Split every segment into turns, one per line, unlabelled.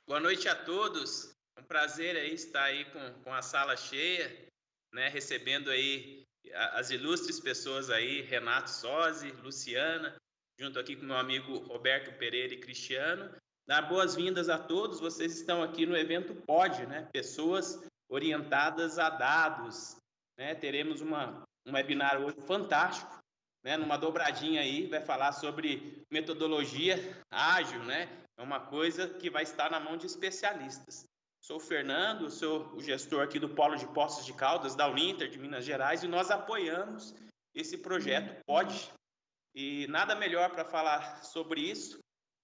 Boa noite a todos. É um prazer aí estar aí com a sala cheia, né? Recebendo aí as ilustres pessoas aí, Renato Sozzi, Luciana, junto aqui com meu amigo Roberto Pereira e Cristiano. Dar boas-vindas a todos. Vocês estão aqui no evento POD, né? Pessoas orientadas a dados, né? Teremos um webinar hoje fantástico, né? Numa dobradinha aí, vai falar sobre metodologia ágil, né? É uma coisa que vai estar na mão de especialistas. Sou o Fernando, sou o gestor aqui do Polo de Poços de Caldas, da Uninter de Minas Gerais, e nós apoiamos esse projeto POD. E nada melhor para falar sobre isso,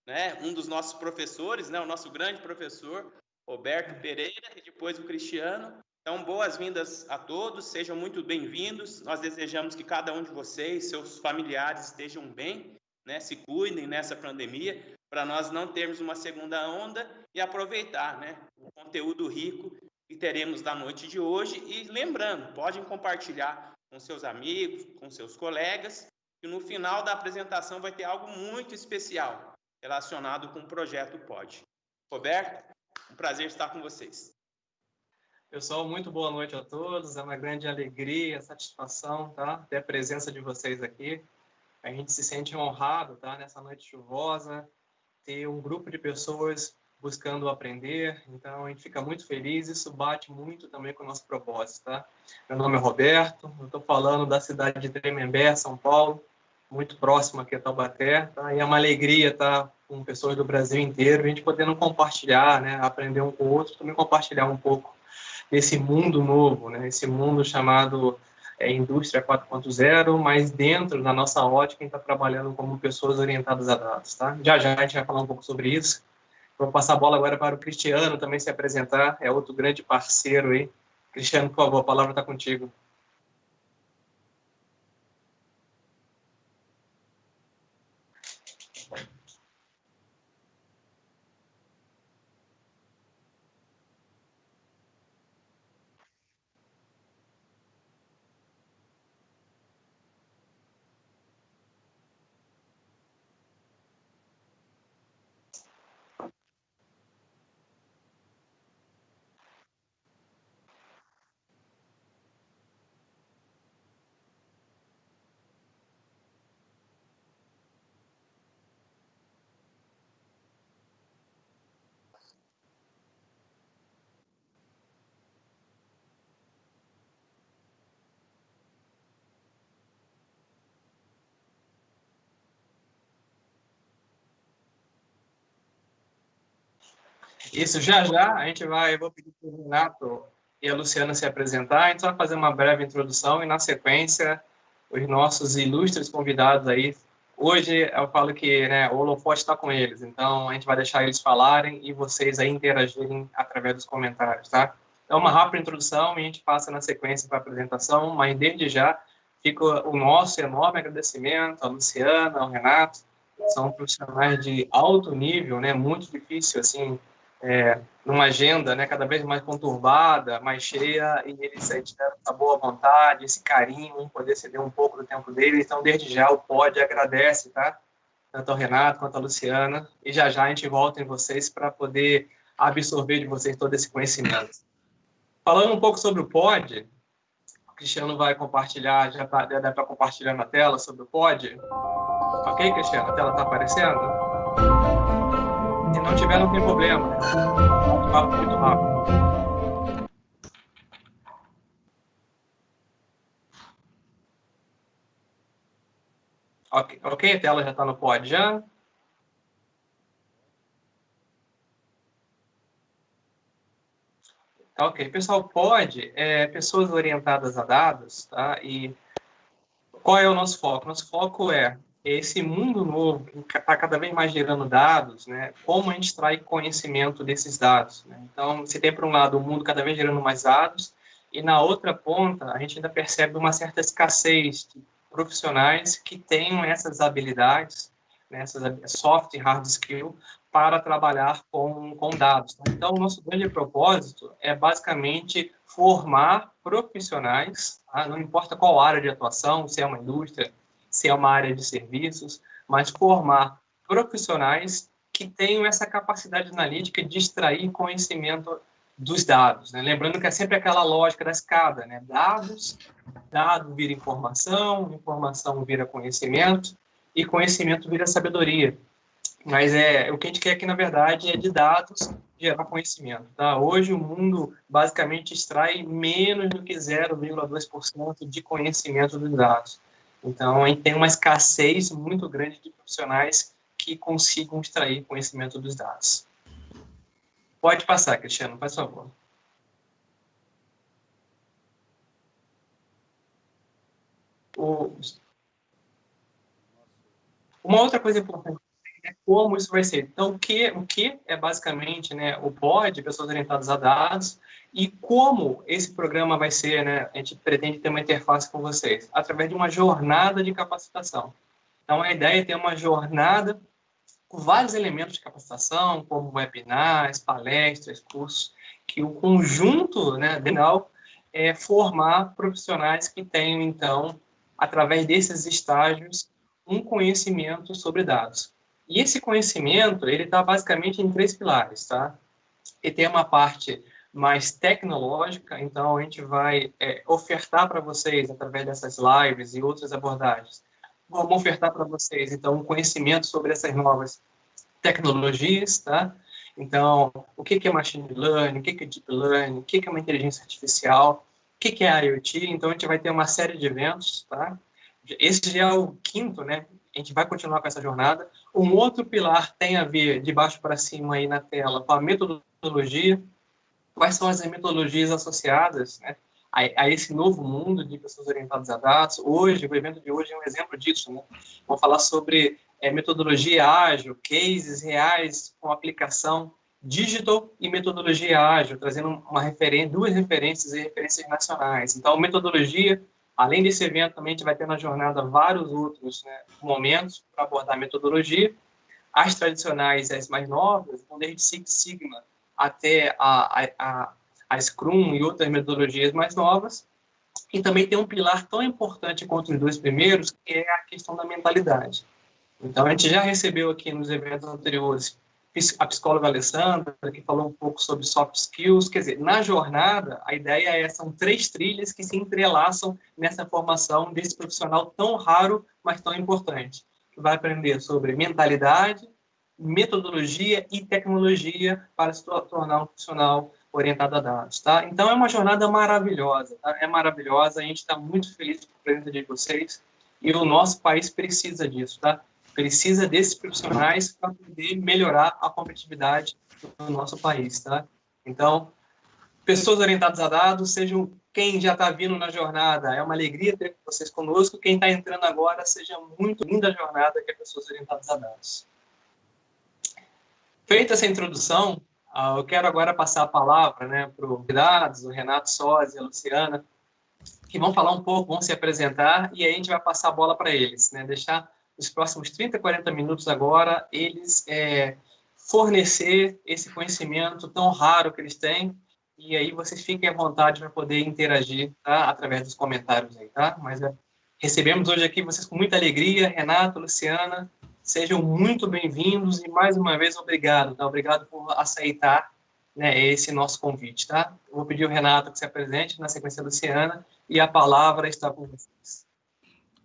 né? Um dos nossos professores, né? O nosso grande professor, Roberto Pereira, e depois o Cristiano. Então, boas-vindas a todos, sejam muito bem-vindos. Nós desejamos que cada um de vocês, seus familiares, estejam bem, né? Se cuidem nessa pandemia, para nós não termos uma segunda onda e aproveitar, né, o conteúdo rico que teremos da noite de hoje. E lembrando, podem compartilhar com seus amigos, com seus colegas, e no final da apresentação vai ter algo muito especial relacionado com o projeto POD. Roberto, um prazer estar com vocês.
Pessoal, muito boa noite a todos. É uma grande alegria, satisfação, tá? Ter a presença de vocês aqui. A gente se sente honrado, tá? Nessa noite chuvosa, ter um grupo de pessoas buscando aprender. Então, a gente fica muito feliz. Isso bate muito também com o nosso propósito, tá? Meu nome é Roberto, eu estou falando da cidade de Tremembé, São Paulo, muito próximo aqui a Taubaté, tá? E é uma alegria estar com pessoas do Brasil inteiro, a gente podendo compartilhar, né? Aprender um com o outro, também compartilhar um pouco desse mundo novo, né? Esse mundo chamado Indústria 4.0, mas dentro da nossa ótica, a gente está trabalhando como pessoas orientadas a dados, tá? Já a gente vai falar um pouco sobre isso. Vou passar a bola agora para o Cristiano também se apresentar, é outro grande parceiro aí. Cristiano, por favor, a palavra está contigo. Isso, já eu vou pedir para o Renato e a Luciana se apresentar, a gente vai fazer uma breve introdução e, na sequência, os nossos ilustres convidados aí. Hoje, eu falo que, né, o holofote está com eles, então a gente vai deixar eles falarem e vocês aí interagirem através dos comentários, tá? É uma rápida introdução e a gente passa na sequência para a apresentação, mas desde já fica o nosso enorme agradecimento à Luciana, ao Renato, são profissionais de alto nível, né, muito difícil, assim, numa agenda, né, cada vez mais conturbada, mais cheia, e eles aí tiveram essa boa vontade, esse carinho em poder ceder um pouco do tempo deles. Então, desde já, o POD agradece, tá? Tanto ao Renato quanto à Luciana, e já a gente volta em vocês para poder absorver de vocês todo esse conhecimento. Falando um pouco sobre o POD, o Cristiano vai compartilhar, já deve estar compartilhando a tela sobre o POD. Ok, Cristiano? A tela está aparecendo? Se não tiver, não tem problema. Papo muito rápido. Ok, a tela já está no POD já. Ok, pessoal, POD é pessoas orientadas a dados, tá? E qual é o nosso foco? Nosso foco é esse mundo novo que está cada vez mais gerando dados, né? Como a gente extrai conhecimento desses dados, né? Então, você tem, por um lado, o mundo cada vez gerando mais dados, e na outra ponta, a gente ainda percebe uma certa escassez de profissionais que tenham essas habilidades, né? Essas soft e hard skill, para trabalhar com dados. Então, o nosso grande propósito é, basicamente, formar profissionais, tá? Não importa qual área de atuação, se é uma indústria, se é uma área de serviços, mas formar profissionais que tenham essa capacidade analítica de extrair conhecimento dos dados, né? Lembrando que é sempre aquela lógica da escada, né? Dado vira informação, informação vira conhecimento, e conhecimento vira sabedoria. Mas o que a gente quer aqui, na verdade, é de dados gerar conhecimento. Tá? Hoje, o mundo basicamente extrai menos do que 0,2% de conhecimento dos dados. Então, a gente tem uma escassez muito grande de profissionais que consigam extrair conhecimento dos dados. Pode passar, Cristiano, por favor. Uma outra coisa importante é como isso vai ser. Então, o que é basicamente, né, o POD, Pessoas Orientadas a Dados, e como esse programa vai ser, né, a gente pretende ter uma interface com vocês, através de uma jornada de capacitação. Então, a ideia é ter uma jornada com vários elementos de capacitação, como webinars, palestras, cursos, que o conjunto, né, final é formar profissionais que tenham, então, através desses estágios, um conhecimento sobre dados. E esse conhecimento, ele está basicamente em 3 pilares, tá? E tem uma parte mais tecnológica, então a gente vai ofertar para vocês, através dessas lives e outras abordagens, vamos ofertar para vocês, então, um conhecimento sobre essas novas tecnologias, tá? Então, o que é machine learning, o que é deep learning, o que é uma inteligência artificial, o que é IoT. Então, a gente vai ter uma série de eventos, tá? Esse já é o 5º, né? A gente vai continuar com essa jornada. Um outro pilar tem a ver, de baixo para cima aí na tela, com a metodologia. Quais são as metodologias associadas, né, a esse novo mundo de pessoas orientadas a dados? Hoje, o evento de hoje é um exemplo disso, né? Vamos falar sobre metodologia ágil, cases reais com aplicação digital e metodologia ágil, trazendo duas referências e referências nacionais. Então, metodologia, além desse evento, também a gente vai ter na jornada vários outros, né, momentos para abordar a metodologia. As tradicionais e as mais novas, desde Six Sigma até a Scrum e outras metodologias mais novas. E também tem um pilar tão importante quanto os 2 primeiros, que é a questão da mentalidade. Então, a gente já recebeu aqui nos eventos anteriores a psicóloga Alessandra, que falou um pouco sobre soft skills. Quer dizer, na jornada, a ideia são 3 trilhas que se entrelaçam nessa formação desse profissional tão raro, mas tão importante, que vai aprender sobre mentalidade, metodologia e tecnologia para se tornar um profissional orientado a dados, tá? Então, é uma jornada maravilhosa, tá? É maravilhosa, a gente está muito feliz com a presença de vocês e o nosso país precisa disso, tá? Precisa desses profissionais para poder melhorar a competitividade do nosso país, tá? Então, pessoas orientadas a dados, sejam quem já está vindo na jornada, é uma alegria ter vocês conosco. Quem está entrando agora, seja muito linda a jornada que é pessoas orientadas a dados. Feita essa introdução, eu quero agora passar a palavra, né, para os convidados, o Renato Sozzi e a Luciana, que vão falar um pouco, vão se apresentar, e aí a gente vai passar a bola para eles, né, deixar os próximos 30, 40 minutos agora, eles fornecer esse conhecimento tão raro que eles têm, e aí vocês fiquem à vontade para poder interagir, tá, através dos comentários aí, tá? Mas recebemos hoje aqui vocês com muita alegria, Renato, Luciana, sejam muito bem-vindos e, mais uma vez, obrigado, tá? Obrigado por aceitar, né, esse nosso convite, tá? Eu vou pedir ao Renato que se apresente, na sequência a Luciana, e a palavra está com vocês.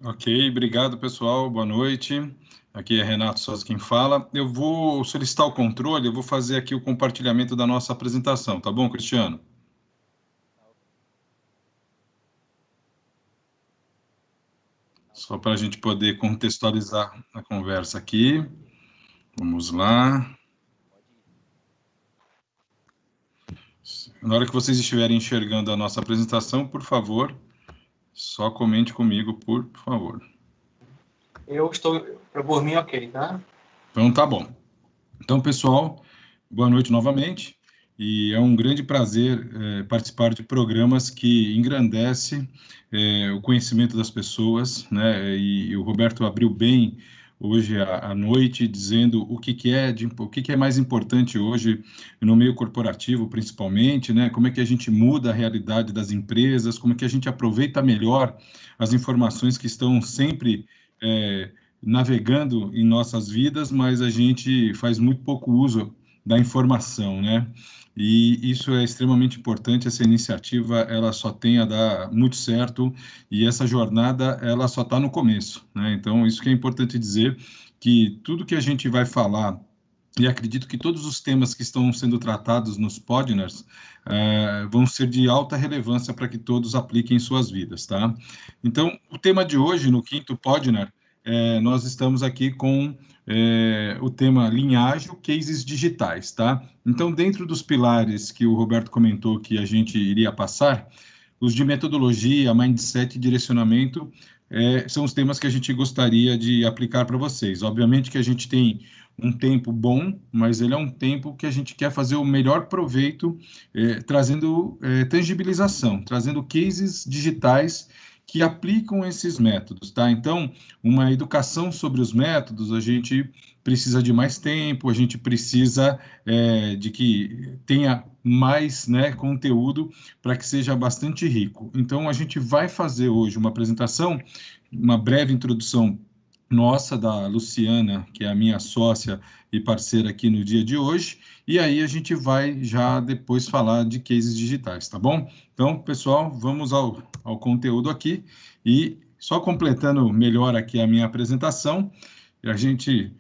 Ok, obrigado, pessoal. Boa noite. Aqui é Renato Sozzi quem fala. Eu vou solicitar o controle, eu vou fazer aqui o compartilhamento da nossa apresentação, tá bom, Cristiano? Só para a gente poder contextualizar a conversa aqui. Vamos lá. Na hora que vocês estiverem enxergando a nossa apresentação, por favor, só comente comigo, por favor.
Eu estou, por mim, ok, tá?
Então, tá bom. Então, pessoal, boa noite novamente. E é um grande prazer participar de programas que engrandecem o conhecimento das pessoas, né? E o Roberto abriu bem hoje à noite, dizendo o que é mais importante hoje no meio corporativo, principalmente, né? Como é que a gente muda a realidade das empresas, como é que a gente aproveita melhor as informações que estão sempre navegando em nossas vidas, mas a gente faz muito pouco uso da informação, né? E isso é extremamente importante. Essa iniciativa, ela só tem a dar muito certo, e essa jornada, ela só está no começo, né? Então, isso que é importante dizer, que tudo que a gente vai falar, e acredito que todos os temas que estão sendo tratados nos Podners vão ser de alta relevância para que todos apliquem em suas vidas, tá? Então, o tema de hoje, no quinto Podner, nós estamos aqui com o tema linhagem, cases digitais, tá? Então, dentro dos pilares que o Roberto comentou que a gente iria passar, os de metodologia, mindset e direcionamento são os temas que a gente gostaria de aplicar para vocês. Obviamente que a gente tem um tempo bom, mas ele é um tempo que a gente quer fazer o melhor proveito, trazendo tangibilização, trazendo cases digitais que aplicam esses métodos, tá? Então, uma educação sobre os métodos, a gente precisa de mais tempo, a gente precisa de que tenha mais, né, conteúdo para que seja bastante rico. Então, a gente vai fazer hoje uma apresentação, uma breve introdução nossa, da Luciana, que é a minha sócia e parceira aqui no dia de hoje, e aí a gente vai já depois falar de cases digitais, tá bom? Então, pessoal, vamos ao conteúdo aqui, e só completando melhor aqui a minha apresentação, a gente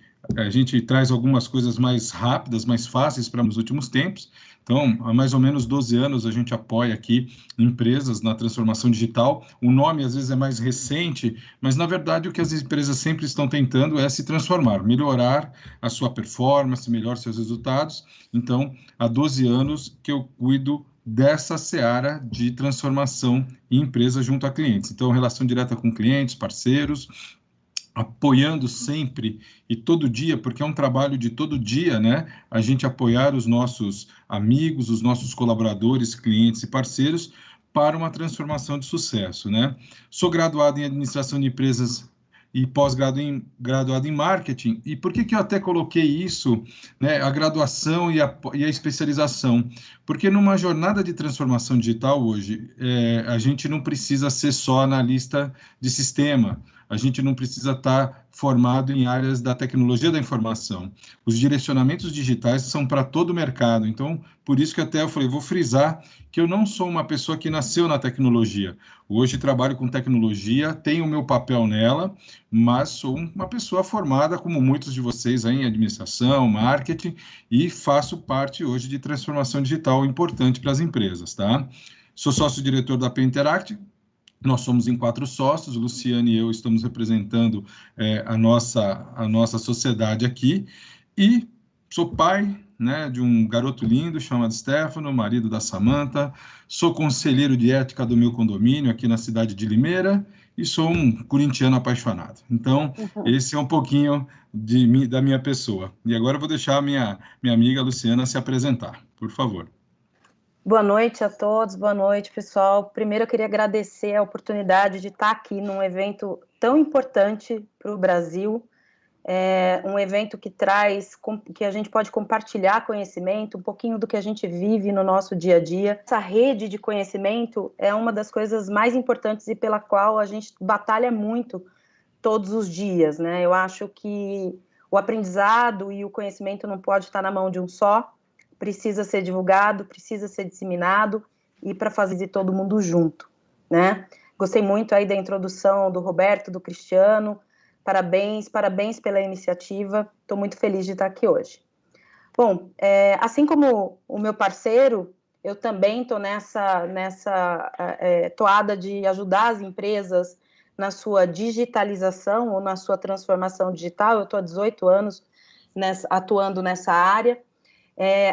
traz algumas coisas mais rápidas, mais fáceis para os últimos tempos. Então, há mais ou menos 12 anos a gente apoia aqui empresas na transformação digital. O nome às vezes é mais recente, mas na verdade o que as empresas sempre estão tentando é se transformar, melhorar a sua performance, melhorar seus resultados. Então, há 12 anos que eu cuido dessa seara de transformação em empresa junto a clientes. Então, relação direta com clientes, parceiros, apoiando sempre e todo dia, porque é um trabalho de todo dia, né? A gente apoiar os nossos amigos, os nossos colaboradores, clientes e parceiros para uma transformação de sucesso, né? Sou graduado em administração de empresas e pós-graduado em marketing. E por que eu até coloquei isso, né? A graduação e a especialização? Porque numa jornada de transformação digital hoje, a gente não precisa ser só analista de sistema, a gente não precisa estar formado em áreas da tecnologia da informação. Os direcionamentos digitais são para todo o mercado. Então, por isso que até eu falei, vou frisar que eu não sou uma pessoa que nasceu na tecnologia. Hoje trabalho com tecnologia, tenho o meu papel nela, mas sou uma pessoa formada, como muitos de vocês, aí, em administração, marketing, e faço parte hoje de transformação digital importante para as empresas, tá? Sou sócio-diretor da P-Interact. Nós somos em 4 sócios, o Luciano e eu estamos representando a nossa sociedade aqui, e sou pai, né, de um garoto lindo chamado Stefano, marido da Samantha, sou conselheiro de ética do meu condomínio aqui na cidade de Limeira, e sou um corintiano apaixonado. Então, esse é um pouquinho da minha pessoa. E agora eu vou deixar a minha amiga Luciana se apresentar, por favor.
Boa noite a todos, boa noite, pessoal. Primeiro, eu queria agradecer a oportunidade de estar aqui num evento tão importante para o Brasil, um evento que que a gente pode compartilhar conhecimento, um pouquinho do que a gente vive no nosso dia a dia. Essa rede de conhecimento é uma das coisas mais importantes e pela qual a gente batalha muito todos os dias, né? Eu acho que o aprendizado e o conhecimento não pode estar na mão de um só, precisa ser divulgado, precisa ser disseminado, e para fazer de todo mundo junto, né? Gostei muito aí da introdução do Roberto, do Cristiano, parabéns pela iniciativa, estou muito feliz de estar aqui hoje. Bom, assim como o meu parceiro, eu também estou nessa toada de ajudar as empresas na sua digitalização ou na sua transformação digital. Eu estou há 18 anos atuando nessa área.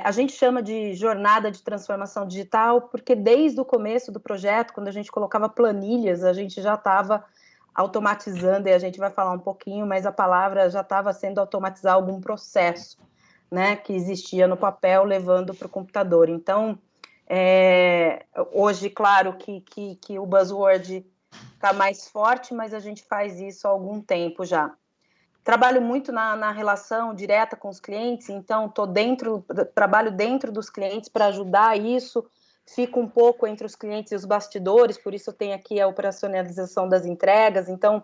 A gente chama de jornada de transformação digital porque desde o começo do projeto, quando a gente colocava planilhas, a gente já estava automatizando, e a gente vai falar um pouquinho, mas a palavra já estava sendo automatizar algum processo, né, que existia no papel, levando para o computador. Então, hoje, claro que o buzzword está mais forte, mas a gente faz isso há algum tempo já. Trabalho muito na relação direta com os clientes, então trabalho dentro dos clientes para ajudar isso, fico um pouco entre os clientes e os bastidores, por isso eu tenho aqui a operacionalização das entregas. Então,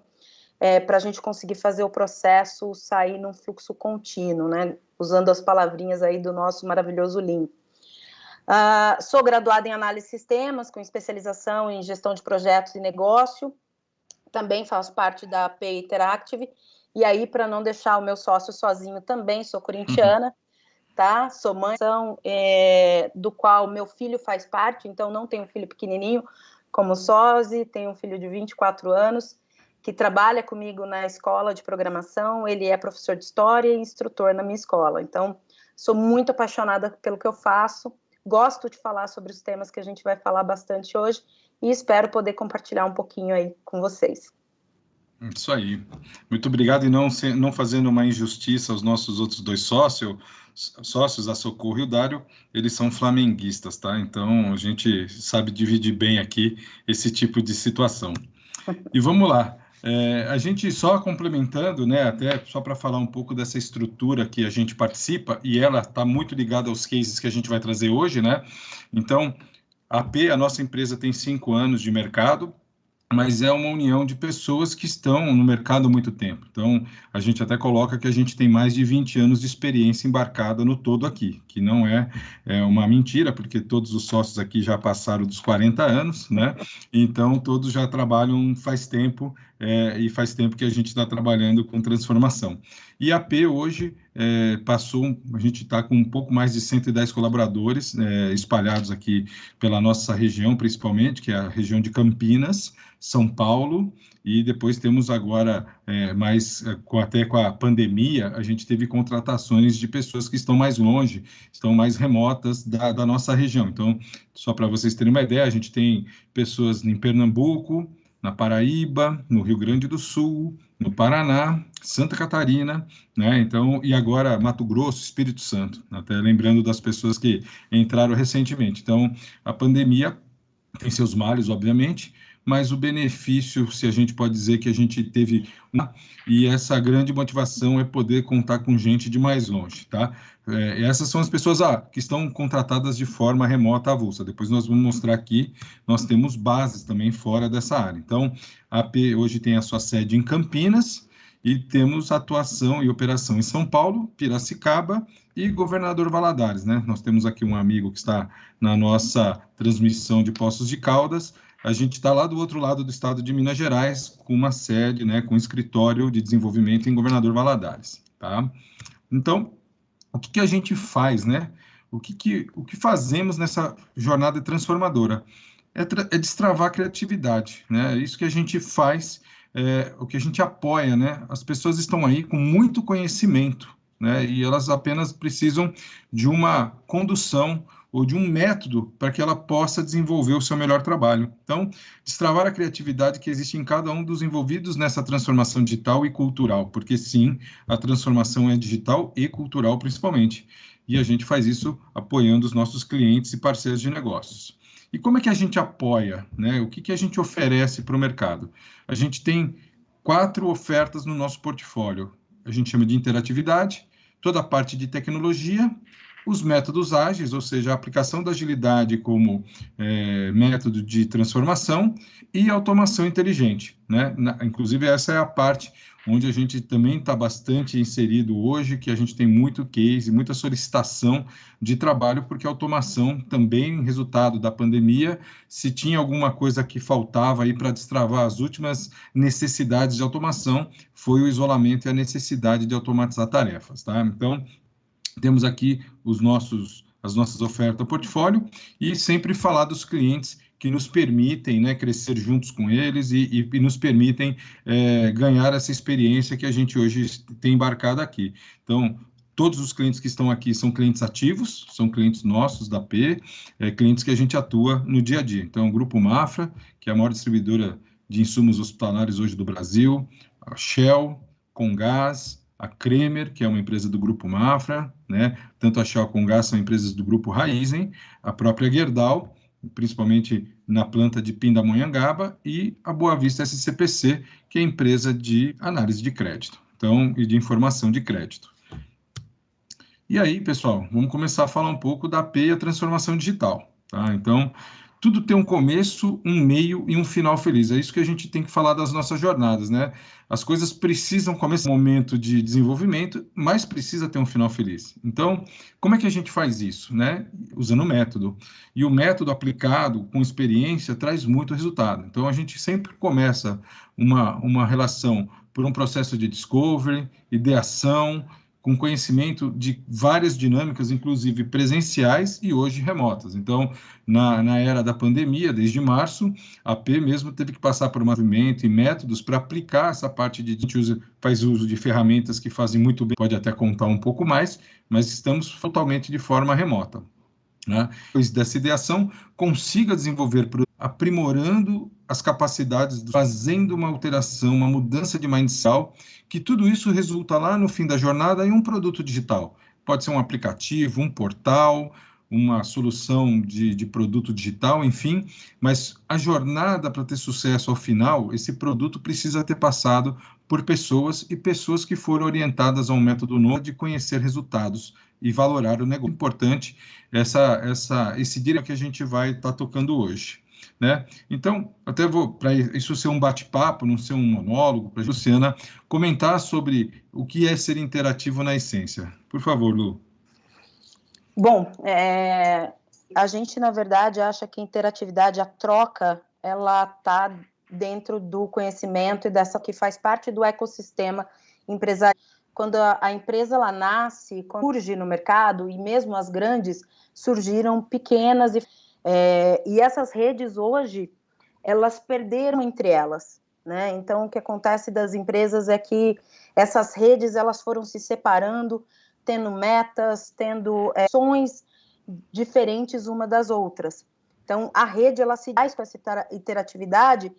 para a gente conseguir fazer o processo sair num fluxo contínuo, né? Usando as palavrinhas aí do nosso maravilhoso Lean. Sou graduada em análise de sistemas, com especialização em gestão de projetos e negócio. Também faço parte da AP Interactive. E aí, para não deixar o meu sócio sozinho, também sou corintiana, tá? Sou mãe, do qual meu filho faz parte, então não tenho um filho pequenininho como sósia, tenho um filho de 24 anos, que trabalha comigo na escola de programação, ele é professor de história e instrutor na minha escola. Então, sou muito apaixonada pelo que eu faço, gosto de falar sobre os temas que a gente vai falar bastante hoje e espero poder compartilhar um pouquinho aí com vocês.
Isso aí. Muito obrigado, e não fazendo uma injustiça aos nossos outros dois sócios, a Socorro e o Dário, eles são flamenguistas, tá? Então, a gente sabe dividir bem aqui esse tipo de situação. E vamos lá. A gente só complementando, né, até só para falar um pouco dessa estrutura que a gente participa, e ela está muito ligada aos cases que a gente vai trazer hoje, né? Então, a AP, a nossa empresa, tem 5 anos de mercado, mas é uma união de pessoas que estão no mercado há muito tempo. Então, a gente até coloca que a gente tem mais de 20 anos de experiência embarcada no todo aqui, que não é uma mentira, porque todos os sócios aqui já passaram dos 40 anos, né? Então, todos já trabalham faz tempo, e faz tempo que a gente está trabalhando com transformação. E a AP hoje a gente está com um pouco mais de 110 colaboradores espalhados aqui pela nossa região, principalmente, que é a região de Campinas, São Paulo, e depois temos agora, até com a pandemia, a gente teve contratações de pessoas que estão mais longe, estão mais remotas da nossa região. Então, só para vocês terem uma ideia, a gente tem pessoas em Pernambuco, na Paraíba, no Rio Grande do Sul, no Paraná, Santa Catarina, né? Então, e agora Mato Grosso, Espírito Santo, até lembrando das pessoas que entraram recentemente. Então, a pandemia tem seus males, obviamente, mas o benefício, se a gente pode dizer que a gente teve e essa grande motivação é poder contar com gente de mais longe, tá? Essas são as pessoas que estão contratadas de forma remota avulsa. Depois nós vamos mostrar aqui, nós temos bases também fora dessa área. Então, a AP hoje tem a sua sede em Campinas e temos atuação e operação em São Paulo, Piracicaba e Governador Valadares, né? Nós temos aqui um amigo que está na nossa transmissão de Poços de Caldas. A gente está lá do outro lado do estado de Minas Gerais, com uma sede, né, com um escritório de desenvolvimento em Governador Valadares, tá? Então, o que a gente faz, né? O que fazemos nessa jornada transformadora? É destravar a criatividade, né? É isso que a gente faz, o que a gente apoia, né? As pessoas estão aí com muito conhecimento, né? E elas apenas precisam de uma condução ou de um método para que ela possa desenvolver o seu melhor trabalho. Então, destravar a criatividade que existe em cada um dos envolvidos nessa transformação digital e cultural, porque sim, a transformação é digital e cultural principalmente, e a gente faz isso apoiando os nossos clientes e parceiros de negócios. E como é que a gente apoia, né? O que a gente oferece para o mercado? A gente tem 4 ofertas no nosso portfólio. A gente chama de interatividade, toda a parte de tecnologia, os métodos ágeis, ou seja, a aplicação da agilidade como método de transformação e automação inteligente, né? Inclusive, essa é a parte onde a gente também está bastante inserido hoje, que a gente tem muito case, muita solicitação de trabalho, porque a automação também, resultado da pandemia, se tinha alguma coisa que faltava aí para destravar as últimas necessidades de automação, foi o isolamento e a necessidade de automatizar tarefas, tá? Então, temos aqui as nossas ofertas portfólio e sempre falar dos clientes que nos permitem, né, crescer juntos com eles e nos permitem ganhar essa experiência que a gente hoje tem embarcado aqui. Então, todos os clientes que estão aqui são clientes ativos, são clientes nossos da AP, clientes que a gente atua no dia a dia. Então, o Grupo Mafra, que é a maior distribuidora de insumos hospitalares hoje do Brasil, a Shell, Comgás, a Kremer, que é uma empresa do Grupo Mafra, né? Tanto a Shell como a Comgás são empresas do Grupo Raizen, a própria Gerdau, principalmente na planta de Pindamonhangaba, e a Boa Vista SCPC, que é empresa de análise de crédito, então, e de informação de crédito. E aí, pessoal, vamos começar a falar um pouco da AP e a transformação digital, tá? Então, tudo tem um começo, um meio e um final feliz. É isso que a gente tem que falar das nossas jornadas, né? As coisas precisam começar um momento de desenvolvimento, mas precisa ter um final feliz. Então, como é que a gente faz isso, né? Usando o método. E o método aplicado com experiência traz muito resultado. Então, a gente sempre começa uma relação por um processo de discovery, ideação, com conhecimento de várias dinâmicas, inclusive presenciais e hoje remotas. Então, na era da pandemia, desde março, a AP mesmo teve que passar por um movimento e métodos para aplicar essa parte de... A gente faz uso de ferramentas que fazem muito bem, pode até contar um pouco mais, mas estamos totalmente de forma remota. Né? Depois dessa ideação, consiga desenvolver, aprimorando as capacidades, fazendo uma alteração, uma mudança de mindset, que tudo isso resulta lá no fim da jornada em um produto digital. Pode ser um aplicativo, um portal, uma solução de produto digital, enfim, mas a jornada para ter sucesso ao final, esse produto precisa ter passado por pessoas e pessoas que foram orientadas a um método novo de conhecer resultados e valorar o negócio. Importante esse direito que a gente vai estar tocando hoje. Né? Então, até vou, para isso ser um bate-papo, não ser um monólogo, para a Luciana comentar sobre o que é ser interativo na essência. Por favor, Lu.
Bom, a gente, na verdade, acha que a interatividade, a troca, ela está dentro do conhecimento e dessa que faz parte do ecossistema empresarial. Quando a empresa ela nasce, quando surge no mercado, e mesmo as grandes, surgiram pequenas e essas redes hoje, elas perderam entre elas, né? Então, o que acontece das empresas é que essas redes, elas foram se separando, tendo metas, tendo ações diferentes uma das outras. Então, a rede, ela se faz com essa interatividade,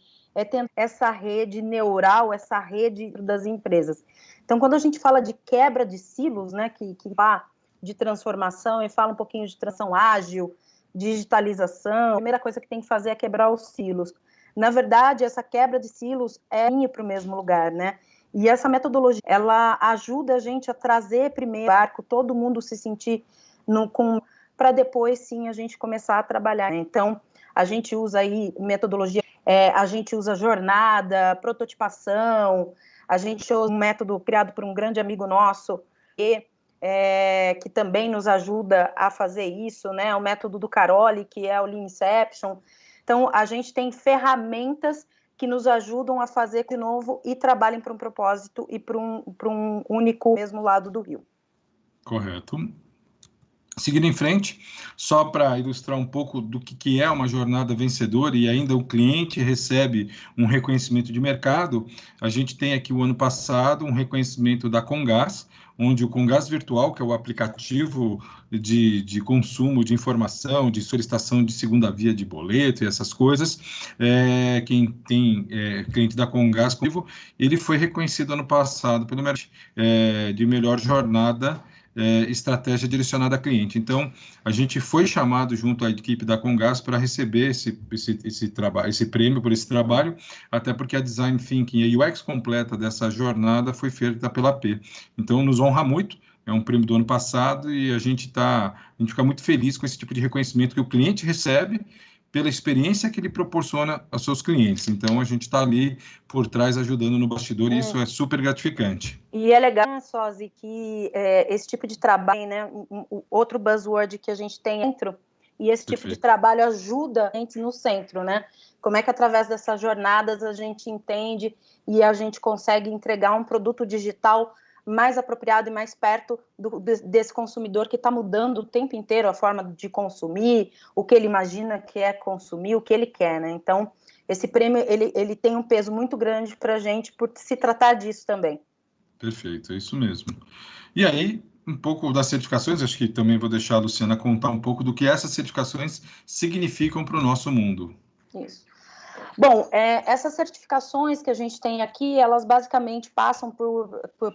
tendo essa rede neural, essa rede das empresas. Então, quando a gente fala de quebra de silos, né, que fala de transformação, e fala um pouquinho de transição ágil, digitalização, a primeira coisa que tem que fazer é quebrar os silos. Na verdade, essa quebra de silos é ir para o mesmo lugar, né? E essa metodologia, ela ajuda a gente a trazer primeiro o barco, todo mundo se sentir para depois, sim, a gente começar a trabalhar. Então, a gente usa aí metodologia, a gente usa jornada, prototipação, a gente usa um método criado por um grande amigo nosso, que também nos ajuda a fazer isso, né? O método do Caroli, que é o Lean Inception. Então, a gente tem ferramentas que nos ajudam a fazer de novo e trabalhem para um propósito e para um único mesmo lado do rio.
Correto. Seguindo em frente, só para ilustrar um pouco do que é uma jornada vencedora e ainda o cliente recebe um reconhecimento de mercado, a gente tem aqui o ano passado um reconhecimento da Comgás, onde o Comgás Virtual, que é o aplicativo de consumo de informação, de solicitação de segunda via de boleto e essas coisas, quem tem cliente da Comgás, ele foi reconhecido ano passado pelo de melhor jornada estratégia direcionada a cliente. Então, a gente foi chamado junto à equipe da Comgás para receber esse prêmio por esse trabalho, até porque a Design Thinking e a UX completa dessa jornada foi feita pela AP. Então, nos honra muito, é um prêmio do ano passado e a gente fica muito feliz com esse tipo de reconhecimento que o cliente recebe pela experiência que ele proporciona aos seus clientes. Então, a gente está ali por trás ajudando no bastidor e isso é super gratificante.
E é legal, Sozi, que esse tipo de trabalho, né, outro buzzword que a gente tem dentro, e esse tipo de trabalho ajuda a gente no centro, né? Como é que através dessas jornadas a gente entende e a gente consegue entregar um produto digital mais apropriado e mais perto desse consumidor que está mudando o tempo inteiro a forma de consumir, o que ele imagina que é consumir, o que ele quer, né? Então, esse prêmio, ele tem um peso muito grande para a gente por se tratar disso também.
Perfeito, é isso mesmo. E aí, um pouco das certificações, acho que também vou deixar a Luciana contar um pouco do que essas certificações significam para o nosso mundo.
Isso. Bom, essas certificações que a gente tem aqui, elas basicamente passam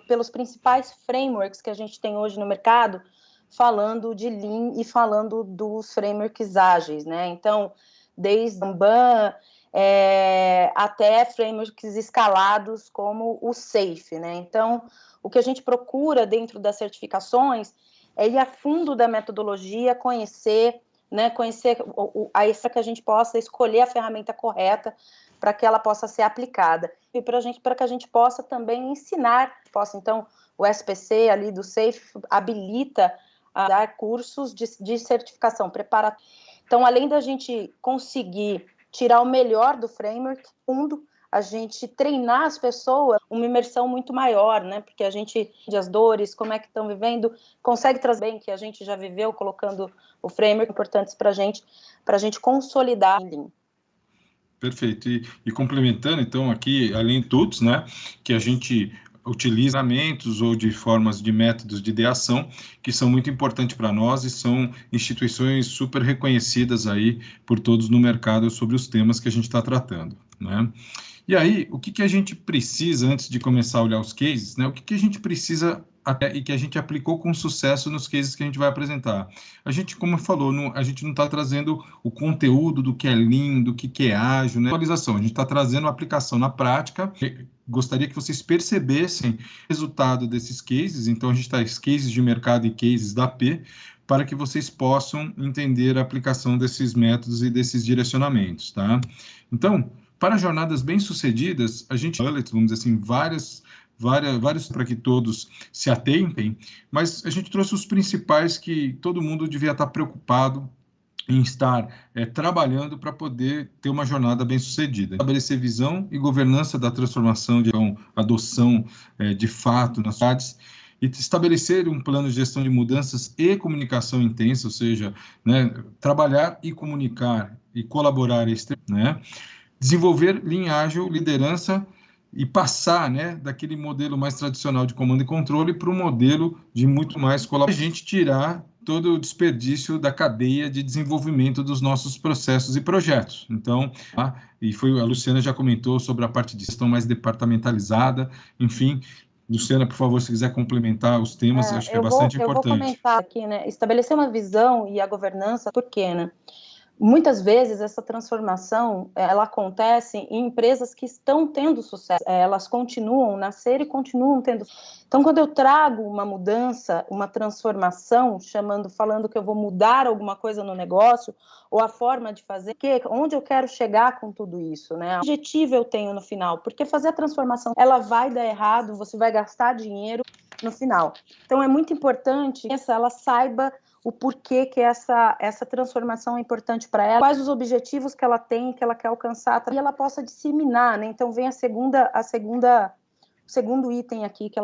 pelos principais frameworks que a gente tem hoje no mercado, falando de Lean e falando dos frameworks ágeis, né? Então, desde Kanban até frameworks escalados como o SAFe, né? Então, o que a gente procura dentro das certificações é ir a fundo da metodologia, conhecer né, conhecer para que a gente possa escolher a ferramenta correta para que ela possa ser aplicada e para que a gente possa também ensinar. Então, o SPC ali do SAFE habilita a dar cursos de certificação preparatória. Então, além da gente conseguir tirar o melhor do framework, a gente treinar as pessoas, uma imersão muito maior, né? Porque a gente, as dores, como é que estão vivendo, consegue trazer bem que a gente já viveu colocando o framework importantes para a gente consolidar.
Perfeito. E complementando, então, aqui, além de todos, né, que a gente utiliza ferramentas ou de formas de métodos de ideação que são muito importantes para nós e são instituições super reconhecidas aí por todos no mercado sobre os temas que a gente está tratando, né? E aí, o que a gente precisa, antes de começar a olhar os cases, né, o que a gente precisa e que a gente aplicou com sucesso nos cases que a gente vai apresentar? A gente, como falou, a gente não está trazendo o conteúdo do que é Lean, do que é ágil, né? Atualização, a gente está trazendo a aplicação na prática. Gostaria que vocês percebessem o resultado desses cases, então a gente está cases de mercado e cases da AP, para que vocês possam entender a aplicação desses métodos e desses direcionamentos, tá? Então, para jornadas bem-sucedidas, a gente, vamos dizer assim, vários para que todos se atentem, mas a gente trouxe os principais que todo mundo devia estar preocupado em estar trabalhando para poder ter uma jornada bem-sucedida. Estabelecer visão e governança da transformação, de adoção de fato nas cidades, e estabelecer um plano de gestão de mudanças e comunicação intensa, ou seja, né, trabalhar e comunicar e colaborar, né? Desenvolver linha ágil, liderança e passar, né, daquele modelo mais tradicional de comando e controle para um modelo de muito mais colaboração. A gente tirar todo o desperdício da cadeia de desenvolvimento dos nossos processos e projetos. Então, a Luciana já comentou sobre a parte de gestão mais departamentalizada, enfim. Luciana, por favor, se quiser complementar os temas, acho que é bastante importante.
Eu vou comentar aqui, né, estabelecer uma visão e a governança, por quê, né? Muitas vezes essa transformação, ela acontece em empresas que estão tendo sucesso, elas continuam a nascer e continuam tendo. Então, quando eu trago uma mudança, uma transformação, falando que eu vou mudar alguma coisa no negócio, ou a forma de fazer, onde eu quero chegar com tudo isso, né? O objetivo eu tenho no final, porque fazer a transformação, ela vai dar errado, você vai gastar dinheiro no final. Então, é muito importante que ela saiba o porquê que essa transformação é importante para ela, quais os objetivos que ela tem, que ela quer alcançar, e ela possa disseminar, né? Então vem o segundo item aqui, que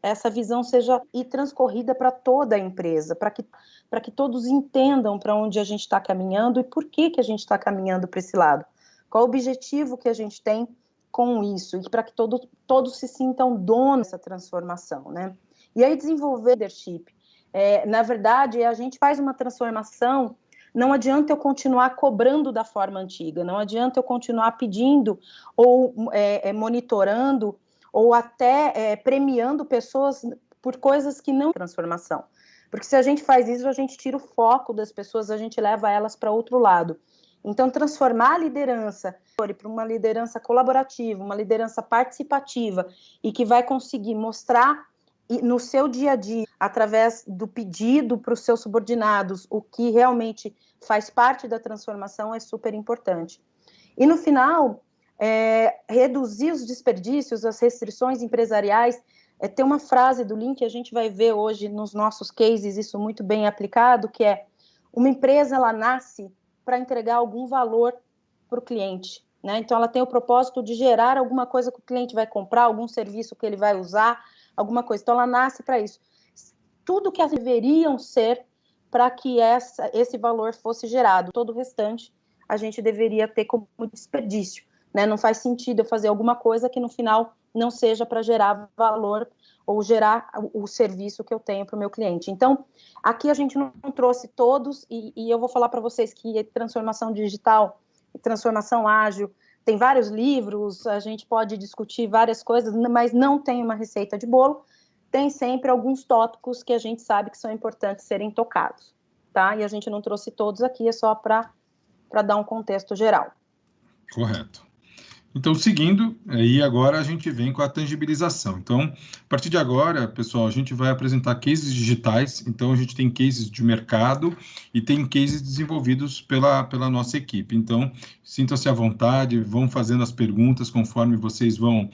essa visão seja transcorrida para toda a empresa, para que todos entendam para onde a gente está caminhando e por que a gente está caminhando para esse lado. Qual o objetivo que a gente tem com isso, e para que todos se sintam donos dessa transformação, né? E aí desenvolver leadership. Na verdade, a gente faz uma transformação, não adianta eu continuar cobrando da forma antiga, não adianta eu continuar pedindo ou monitorando ou até premiando pessoas por coisas que não transformação. Porque se a gente faz isso, a gente tira o foco das pessoas, a gente leva elas para outro lado. Então, transformar a liderança para uma liderança colaborativa, uma liderança participativa e que vai conseguir mostrar no seu dia a dia, através do pedido para os seus subordinados, o que realmente faz parte da transformação é super importante. E no final, reduzir os desperdícios, as restrições empresariais. Tem uma frase do Lean que a gente vai ver hoje nos nossos cases, isso muito bem aplicado, que é: uma empresa, ela nasce para entregar algum valor para o cliente, né? Então, ela tem o propósito de gerar alguma coisa que o cliente vai comprar, algum serviço que ele vai usar, alguma coisa. Então, ela nasce para isso. Tudo que elas deveriam ser para que esse valor fosse gerado. Todo o restante a gente deveria ter como desperdício, né? Não faz sentido eu fazer alguma coisa que no final não seja para gerar valor ou gerar o serviço que eu tenho para o meu cliente. Então, aqui a gente não trouxe todos, e eu vou falar para vocês que transformação digital e transformação ágil, tem vários livros, a gente pode discutir várias coisas, mas não tem uma receita de bolo, tem sempre alguns tópicos que a gente sabe que são importantes serem tocados, tá? E a gente não trouxe todos aqui, é só para dar um contexto geral.
Correto. Então, seguindo, aí agora a gente vem com a tangibilização. Então, a partir de agora, pessoal, a gente vai apresentar cases digitais. Então, a gente tem cases de mercado e tem cases desenvolvidos pela nossa equipe. Então, sintam-se à vontade, vão fazendo as perguntas conforme vocês vão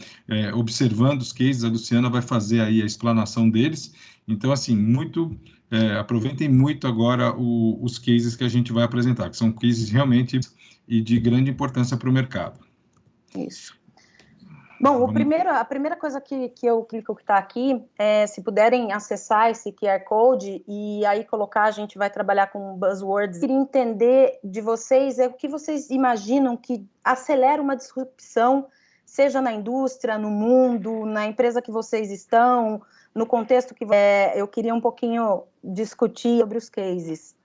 observando os cases. A Luciana vai fazer aí a explanação deles. Então, assim, aproveitem muito agora os cases que a gente vai apresentar, que são cases realmente e de grande importância para o mercado.
Isso. Bom, a primeira coisa que eu clico que está aqui é, se puderem acessar esse QR Code e aí colocar, a gente vai trabalhar com buzzwords. Eu queria entender de vocês o que vocês imaginam que acelera uma disrupção, seja na indústria, no mundo, na empresa que vocês estão, no contexto que eu queria um pouquinho discutir sobre os cases.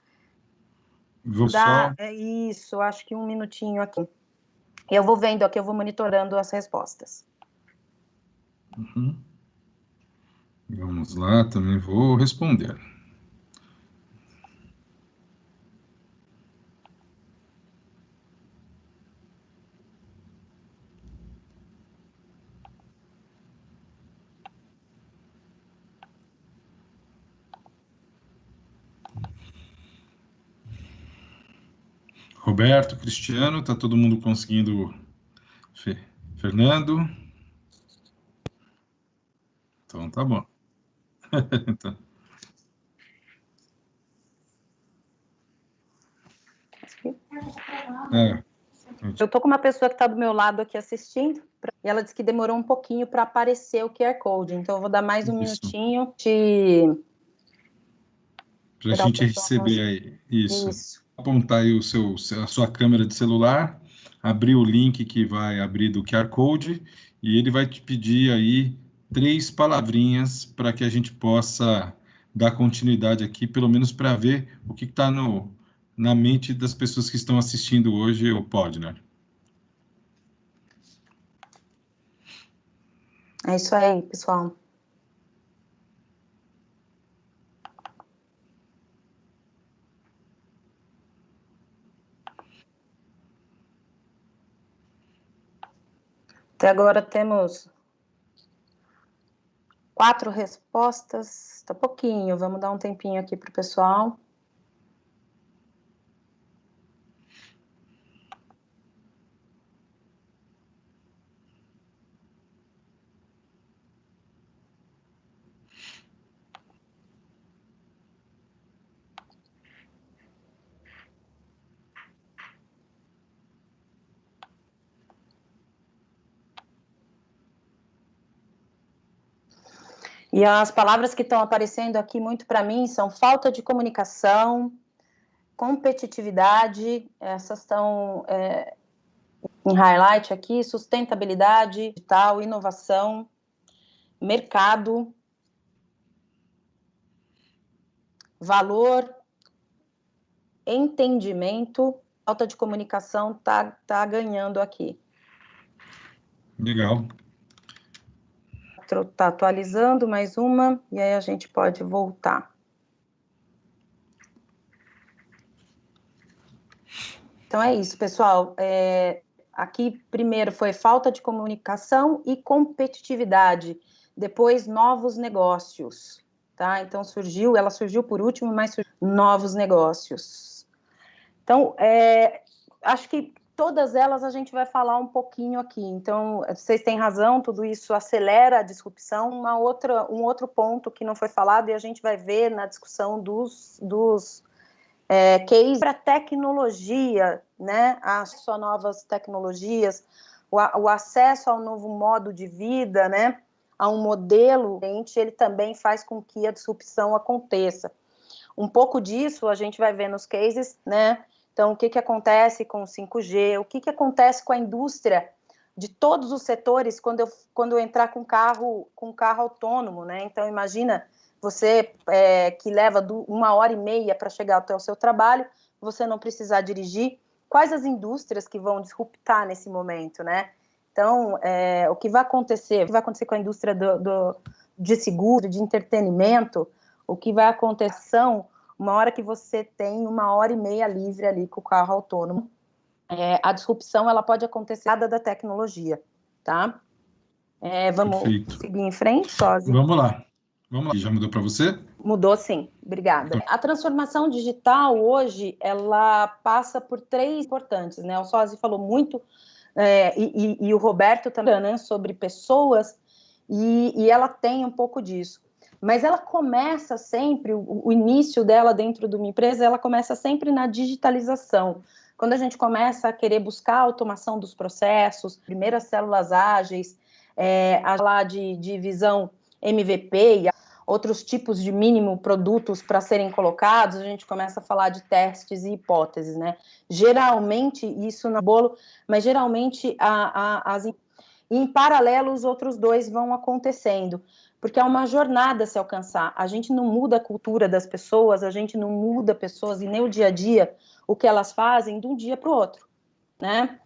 Isso, acho que um minutinho aqui. Eu vou vendo aqui, eu vou monitorando as respostas.
Uhum. Vamos lá, também vou responder. Roberto, Cristiano, tá todo mundo conseguindo? Fernando? Então, tá bom. Então.
Eu tô com uma pessoa que está do meu lado aqui assistindo, e ela disse que demorou um pouquinho para aparecer o QR Code, então eu vou dar mais um minutinho
para a gente receber aí. Isso. Apontar aí a sua câmera de celular, abrir o link que vai abrir do QR Code, e ele vai te pedir aí 3 palavrinhas para que a gente possa dar continuidade aqui, pelo menos para ver o que está na mente das pessoas que estão assistindo hoje o Podner.
É isso aí, pessoal. Até agora temos 4 respostas, tá pouquinho, vamos dar um tempinho aqui para o pessoal. E as palavras que estão aparecendo aqui muito para mim são falta de comunicação, competitividade, essas estão em highlight aqui, sustentabilidade digital, inovação, mercado, valor, entendimento, falta de comunicação tá ganhando aqui.
Legal.
Tá atualizando mais uma, e aí a gente pode voltar. Então é isso, pessoal. Aqui primeiro foi falta de comunicação e competitividade, depois novos negócios, tá? Então ela surgiu por último, mas novos negócios. Então, acho que todas elas a gente vai falar um pouquinho aqui. Então, vocês têm razão, tudo isso acelera a disrupção. Um outro ponto que não foi falado, e a gente vai ver na discussão dos cases para tecnologia, né? Acesso a novas tecnologias, o acesso ao novo modo de vida, né? A um modelo, ele também faz com que a disrupção aconteça. Um pouco disso a gente vai ver nos cases, né? Então, o que acontece com o 5G, o que acontece com a indústria de todos os setores quando eu entrar com carro autônomo, né? Então, imagina você que leva 1h30 para chegar até o seu trabalho, você não precisar dirigir. Quais as indústrias que vão disruptar nesse momento, né? Então, o que vai acontecer com a indústria de seguro, de entretenimento, o que vai acontecer uma hora que você tem 1h30 livre ali com o carro autônomo, a disrupção ela pode acontecer da tecnologia, tá? Vamos seguir em frente, Sósia?
Vamos lá. Já mudou para você?
Mudou, sim. Obrigada. A transformação digital hoje, ela passa por 3 importantes, né? O Sósia falou muito, e o Roberto também, né, sobre pessoas, e ela tem um pouco disso. Mas ela começa sempre, o início dela dentro de uma empresa, ela começa sempre na digitalização. Quando a gente começa a querer buscar a automação dos processos, primeiras células ágeis, a falar de visão MVP e outros tipos de mínimo produtos para serem colocados, a gente começa a falar de testes e hipóteses, né? Geralmente, isso no bolo, mas geralmente em paralelo os outros 2 vão acontecendo, porque é uma jornada a se alcançar. A gente não muda a cultura das pessoas, a gente não muda pessoas e nem o dia a dia, o que elas fazem de um dia para o outro, né?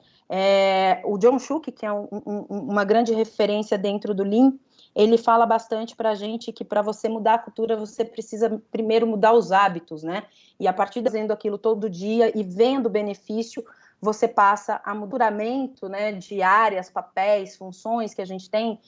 O John Shook, que é uma grande referência dentro do Lean, ele fala bastante para a gente que para você mudar a cultura, você precisa primeiro mudar os hábitos, né? E a partir de fazendo aquilo todo dia e vendo o benefício, você passa a muduramento, né, de áreas, papéis, funções que a gente tem,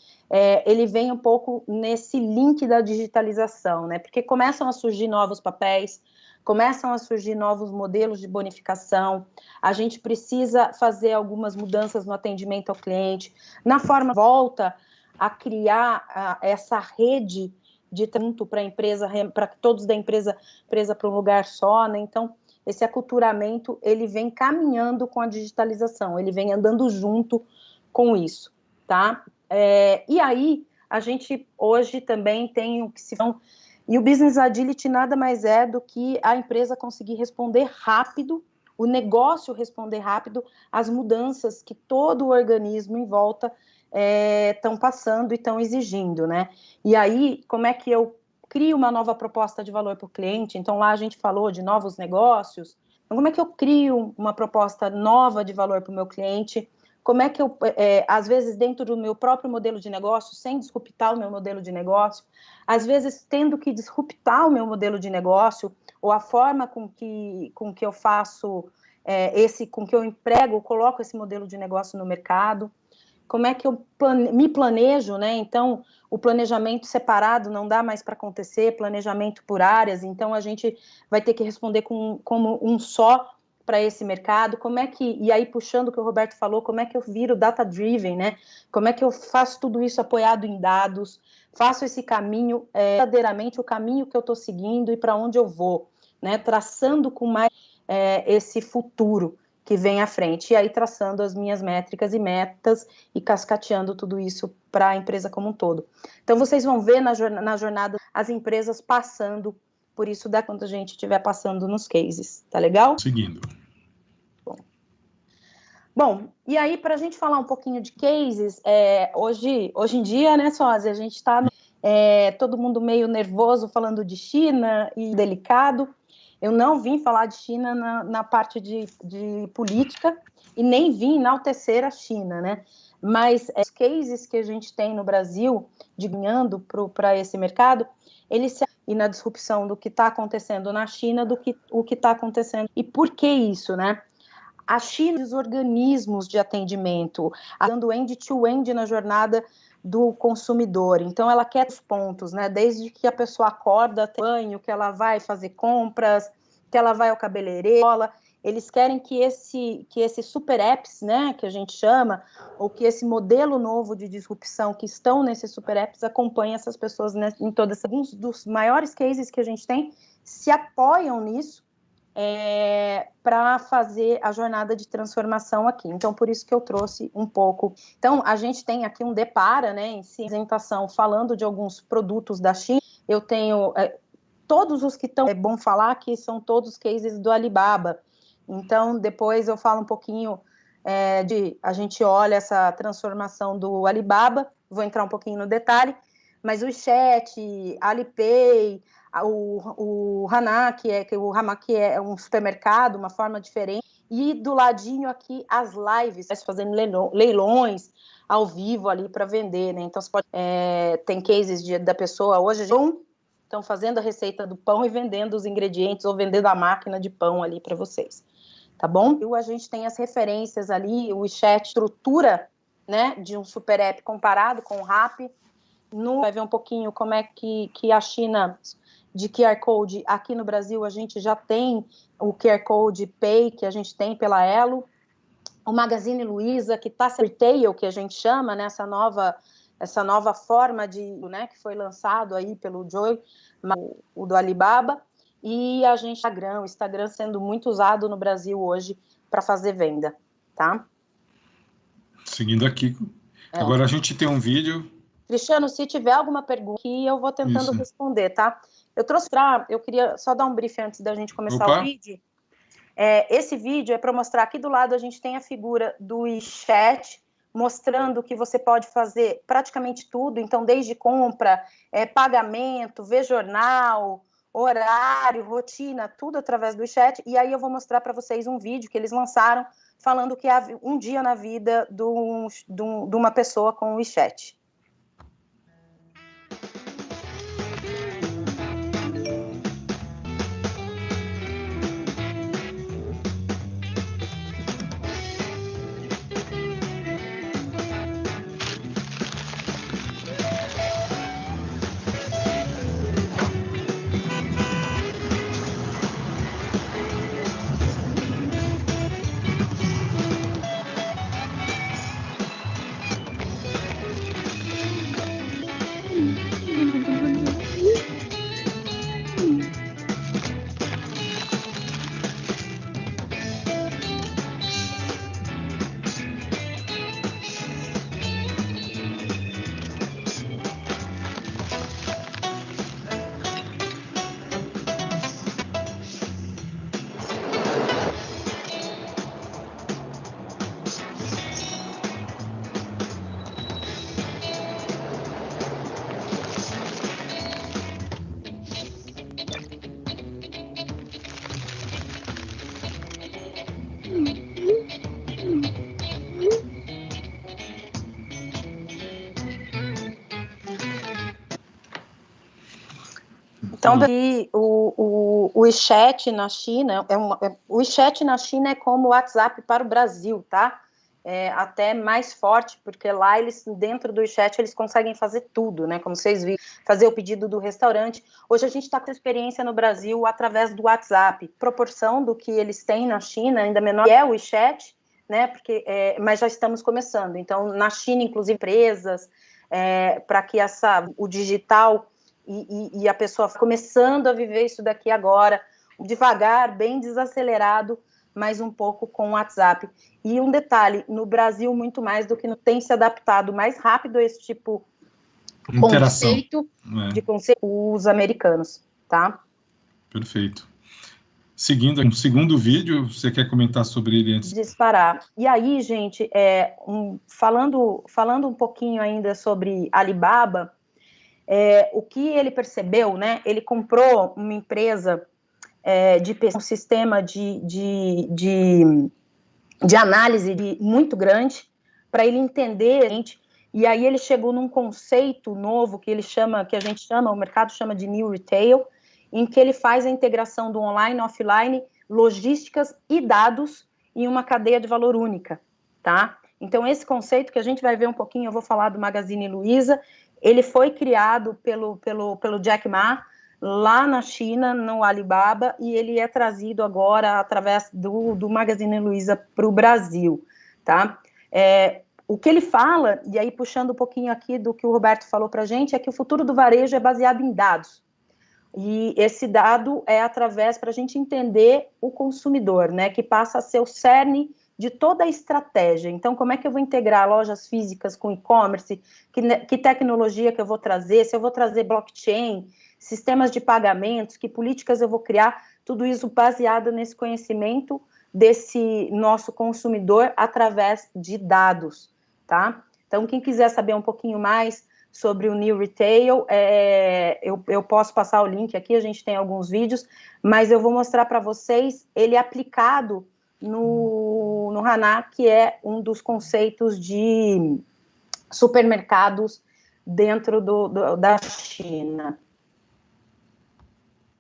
ele vem um pouco nesse link da digitalização, né? Porque começam a surgir novos papéis, começam a surgir novos modelos de bonificação, a gente precisa fazer algumas mudanças no atendimento ao cliente, na forma volta a criar essa rede de tanto para a empresa, para todos da empresa para um lugar só, né? Então, esse aculturamento, ele vem caminhando com a digitalização, ele vem andando junto com isso, tá? E aí, a gente hoje também tem o que se chama, e o Business Agility nada mais é do que a empresa conseguir responder rápido, o negócio responder rápido às mudanças que todo o organismo em volta estão passando e estão exigindo, né? E aí, como é que eu crio uma nova proposta de valor para o cliente? Então, lá a gente falou de novos negócios. Então, como é que eu crio uma proposta nova de valor para o meu cliente? Como é que eu, às vezes, dentro do meu próprio modelo de negócio, sem disruptar o meu modelo de negócio, às vezes, tendo que disruptar o meu modelo de negócio, ou a forma com que eu faço, com que eu emprego, coloco esse modelo de negócio no mercado, como é que eu me planejo, né? Então, o planejamento separado não dá mais para acontecer, planejamento por áreas, então a gente vai ter que responder como um só para esse mercado, como é que, e aí puxando o que o Roberto falou, como é que eu viro data-driven, né? Como é que eu faço tudo isso apoiado em dados, faço esse caminho, verdadeiramente o caminho que eu estou seguindo e para onde eu vou, né? Traçando com mais esse futuro que vem à frente, e aí traçando as minhas métricas e metas e cascateando tudo isso para a empresa como um todo. Então, vocês vão ver na jornada as empresas passando por isso quando a gente estiver passando nos cases, tá legal?
Seguindo.
Bom, e aí, para a gente falar um pouquinho de cases, hoje em dia, né, Sósia, a gente está todo mundo meio nervoso falando de China e delicado. Eu não vim falar de China na parte de política e nem vim enaltecer a China, né? Mas os cases que a gente tem no Brasil, ganhando para esse mercado, e na disrupção do que está acontecendo na China, o que está acontecendo. E por que isso, né? A China, os organismos de atendimento, dando end-to-end na jornada do consumidor. Então, ela quer os pontos, né? Desde que a pessoa acorda, tem banho, que ela vai fazer compras, que ela vai ao cabeleireiro. Eles querem que esse super apps, né, que a gente chama, ou que esse modelo novo de disrupção que estão nesses super apps acompanhe essas pessoas, né, em todas. Alguns dos maiores cases que a gente tem se apoiam nisso para fazer a jornada de transformação aqui. Então, por isso que eu trouxe um pouco. Então, a gente tem aqui um Depara, né, em apresentação, falando de alguns produtos da China. Eu tenho todos os que estão, é bom falar que são todos cases do Alibaba. Então, depois eu falo um pouquinho a gente olha essa transformação do Alibaba, vou entrar um pouquinho no detalhe, mas o WeChat, Alipay, o Hana, que é um supermercado, uma forma diferente, e do ladinho aqui as lives, fazendo leilões ao vivo ali para vender, né? Então, você pode, tem cases da pessoa hoje, estão fazendo a receita do pão e vendendo os ingredientes, ou vendendo a máquina de pão ali para vocês. tá bom? A gente tem as referências ali, o WeChat, estrutura, né, de um super app comparado com o Rappi. Vai ver um pouquinho como é que a China, de QR Code, aqui no Brasil a gente já tem o QR Code Pay, que a gente tem pela Elo, o Magazine Luiza, que está retail, que a gente chama, né, essa nova forma de, né, que foi lançado aí pelo Joy, o do Alibaba, e a gente, o Instagram sendo muito usado no Brasil hoje para fazer venda, tá?
Seguindo aqui. Agora a gente tem um vídeo.
Cristiano, se tiver alguma pergunta aqui, eu vou tentando responder, tá? Eu queria só dar um brief antes da gente começar o vídeo. Esse vídeo é para mostrar, aqui do lado a gente tem a figura do WeChat, mostrando que você pode fazer praticamente tudo, então desde compra, pagamento, ver jornal, horário, rotina, tudo através do WeChat, e aí eu vou mostrar para vocês um vídeo que eles lançaram, falando que há um dia na vida de uma pessoa com o WeChat. Então, daí, o WeChat na China, o WeChat na China é como o WhatsApp para o Brasil, tá? Até mais forte, porque lá dentro do WeChat, eles conseguem fazer tudo, né? Como vocês viram, fazer o pedido do restaurante. Hoje a gente está com experiência no Brasil através do WhatsApp. Proporção do que eles têm na China, ainda menor, é o WeChat, né? Mas já estamos começando. Então, na China, inclusive, empresas, para que o digital e a pessoa começando a viver isso daqui agora, devagar, bem desacelerado, mas um pouco com o WhatsApp. E um detalhe, no Brasil, muito mais do que tem se adaptado mais rápido a esse tipo de conceito, os americanos, tá?
Perfeito. Seguindo, um segundo vídeo, você quer comentar sobre ele antes?
Disparar. E aí, gente, falando um pouquinho ainda sobre Alibaba, o que ele percebeu, né? Ele comprou uma empresa um sistema de análise muito grande para ele entender, e aí ele chegou num conceito novo que o mercado chama de New Retail, em que ele faz a integração do online, offline, logísticas e dados em uma cadeia de valor única, tá? Então, esse conceito que a gente vai ver um pouquinho, eu vou falar do Magazine Luiza, ele foi criado pelo Jack Ma, lá na China, no Alibaba, e ele é trazido agora através do Magazine Luiza para o Brasil, tá? O que ele fala, e aí puxando um pouquinho aqui do que o Roberto falou para a gente, é que o futuro do varejo é baseado em dados. E esse dado é através para a gente entender o consumidor, né? Que passa a ser o cerne de toda a estratégia. Então, como é que eu vou integrar lojas físicas com e-commerce? Que tecnologia que eu vou trazer? Se eu vou trazer blockchain, sistemas de pagamentos, que políticas eu vou criar? Tudo isso baseado nesse conhecimento desse nosso consumidor através de dados, tá? Então, quem quiser saber um pouquinho mais sobre o New Retail, eu posso passar o link aqui, a gente tem alguns vídeos, mas eu vou mostrar para vocês ele aplicado no Haná, que é um dos conceitos de supermercados dentro da China.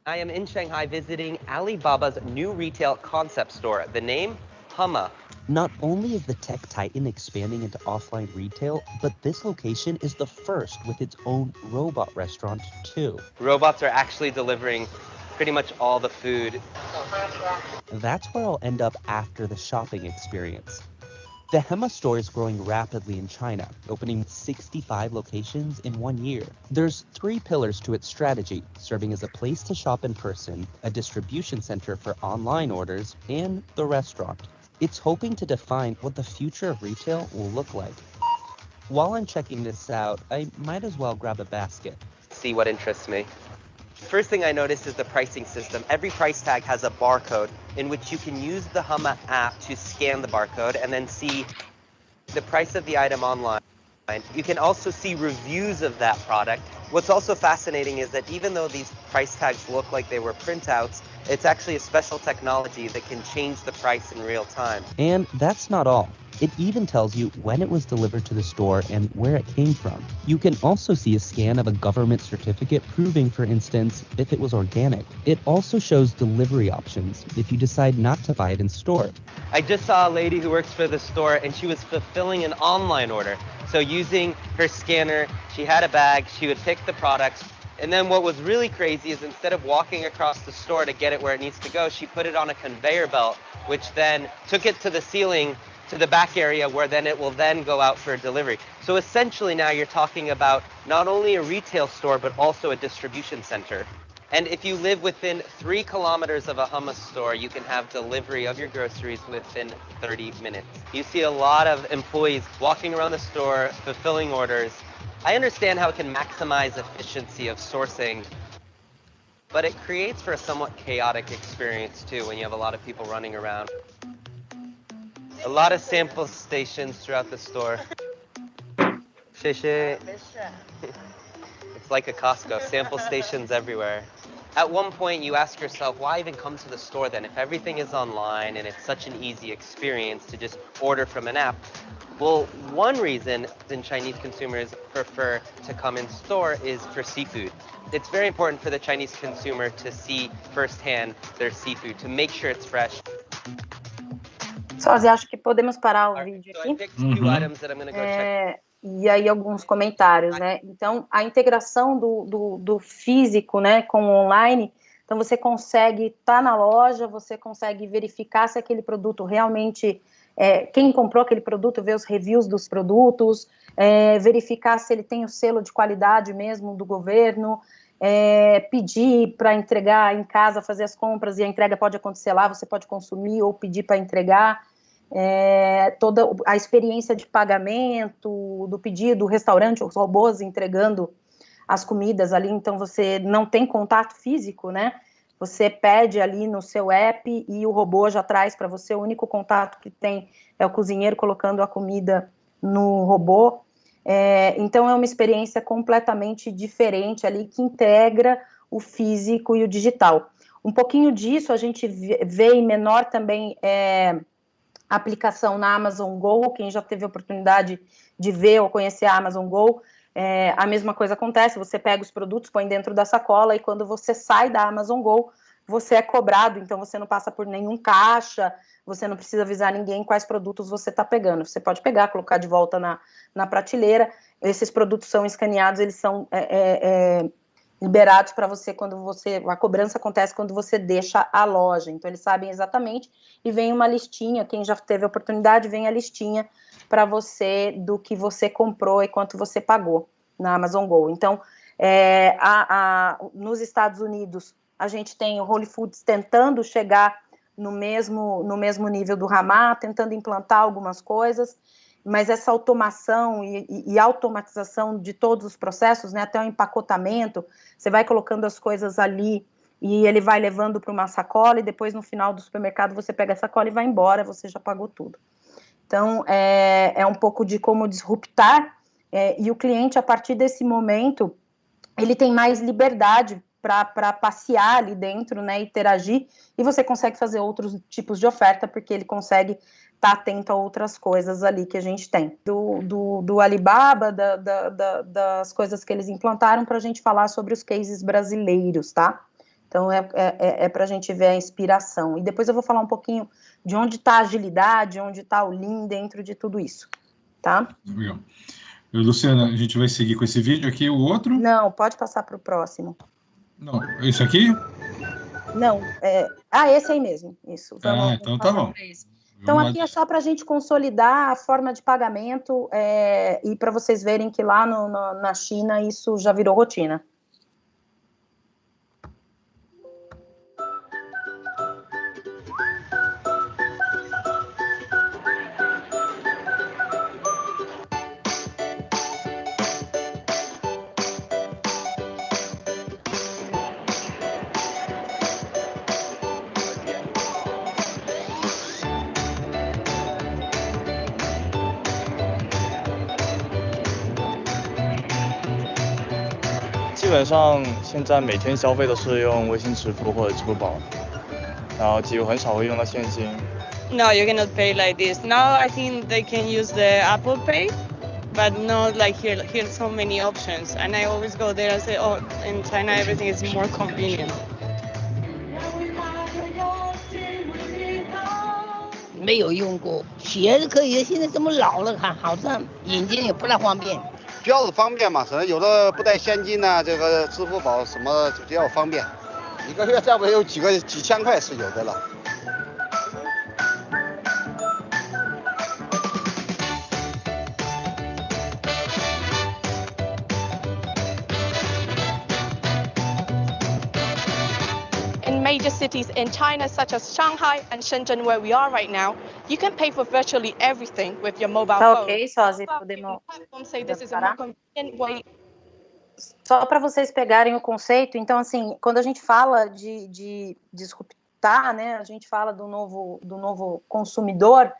I am in Shanghai visiting Alibaba's new retail concept store. The name, Hema.
Not only is the tech titan expanding into offline retail, but this location is the first with its own robot restaurant too.
Robots are actually delivering pretty much all the food.
That's where I'll end up after the shopping experience. The Hema store is growing rapidly in China, opening 65 locations in 1 year. There's 3 pillars to its strategy, serving as a place to shop in person, a distribution center for online orders, and the restaurant. It's hoping to define what the future of retail will look like. While I'm checking this out, I might as well grab a basket.
See what interests me. First thing I noticed is the pricing system. Every price tag has a barcode in which you can use the Hema app to scan the barcode and then see the price of the item online. You can also see reviews of that product. What's also fascinating is that even though these price tags look like they were printouts, it's actually a special technology that can change the price in real time.
And that's not all. It even tells you when it was delivered to the store and where it came from. You can also see a scan of a government certificate proving, for instance, if it was organic. It also shows delivery options if you decide not to buy it in store.
I just saw a lady who works for the store and she was fulfilling an online order. So using her scanner, she had a bag, she would pick the products. And then what was really crazy is instead of walking across the store to get it where it needs to go, she put it on a conveyor belt, which then took it to the ceiling, to the back area, where then it will then go out for delivery. So essentially now you're talking about not only a retail store, but also a distribution center. And if you live within 3 kilometers of a Hema store, you can have delivery of your groceries within 30 minutes. You see a lot of employees walking around the store, fulfilling orders. I understand how it can maximize efficiency of sourcing, but it creates for a somewhat chaotic experience too when you have a lot of people running around. A lot of sample stations throughout the store. It's like a Costco, sample stations everywhere. At one point you ask yourself, why even come to the store then? If everything is online and it's such an easy experience to just order from an app. Well, one reason Chinese consumers prefer to come in store is for seafood. It's very important for the Chinese consumer to see firsthand their seafood, to make sure it's fresh.
Sósia, acho que podemos parar o vídeo
So
aqui.
I picked 2 items that I'm going to go check.
E aí alguns comentários, né? Então, a integração do físico, né, com o online, então você consegue estar na loja, você consegue verificar se aquele produto realmente, quem comprou aquele produto, ver os reviews dos produtos, verificar se ele tem o selo de qualidade mesmo do governo, pedir para entregar em casa, fazer as compras, e a entrega pode acontecer lá, você pode consumir ou pedir para entregar. Toda a experiência de pagamento, do pedido, o restaurante, os robôs entregando as comidas ali, então você não tem contato físico, né? Você pede ali no seu app e o robô já traz para você, o único contato que tem é o cozinheiro colocando a comida no robô. Então é uma experiência completamente diferente ali, que integra o físico e o digital. Um pouquinho disso a gente vê em menor também a aplicação na Amazon Go. Quem já teve a oportunidade de ver ou conhecer a Amazon Go, a mesma coisa acontece, você pega os produtos, põe dentro da sacola e quando você sai da Amazon Go, você é cobrado, então você não passa por nenhum caixa, você não precisa avisar ninguém quais produtos você está pegando, você pode pegar, colocar de volta na prateleira, esses produtos são escaneados, eles são liberados para você a cobrança acontece quando você deixa a loja, então eles sabem exatamente e vem uma listinha, quem já teve a oportunidade, vem a listinha para você do que você comprou e quanto você pagou na Amazon Go. Então, nos Estados Unidos, a gente tem o Whole Foods tentando chegar no mesmo nível do Hema, tentando implantar algumas coisas, mas essa automação e automatização de todos os processos, né, até o empacotamento, você vai colocando as coisas ali e ele vai levando para uma sacola e depois no final do supermercado você pega a sacola e vai embora, você já pagou tudo. Então, é um pouco de como disruptar, e o cliente, a partir desse momento, ele tem mais liberdade para passear ali dentro, né, interagir, e você consegue fazer outros tipos de oferta, porque ele consegue estar atento a outras coisas ali que a gente tem. Do Alibaba, das coisas que eles implantaram, para a gente falar sobre os cases brasileiros, tá? Então, é para a gente ver a inspiração. E depois eu vou falar um pouquinho de onde está a agilidade, onde está o Lean dentro de tudo isso, tá?
Legal. Luciana, a gente vai seguir com esse vídeo aqui, o outro?
Não, pode passar para o próximo.
Não, esse aqui?
Não, esse aí mesmo, isso. Vamos,
então tá bom.
Então, aqui é só para a gente consolidar a forma de pagamento e para vocês verem que lá na China isso já virou rotina.
基本上现在每天消费都是用微信支付或者支付宝，然后几乎很少会用到现金。
No, you're gonna pay like this. Now I think they can use the Apple Pay, but not like here. Here's so many options, and I always go there and say, oh, in China everything is more convenient.
没有用过，学是可以，现在这么老了，好像眼睛也不太方便。
主要是方便嘛，可能有的不带现金呢，这个支付宝什么比较方便，一个月差不多有几千块是有的了。
In major cities in China, such as Shanghai and Shenzhen, where we are right now, you can pay for virtually everything with your mobile phone.
Ok, Sozi, podemos
say this is a more convenient way.
Só para vocês pegarem o conceito, então, assim, quando a gente fala de disruptar, né, a gente fala do novo consumidor,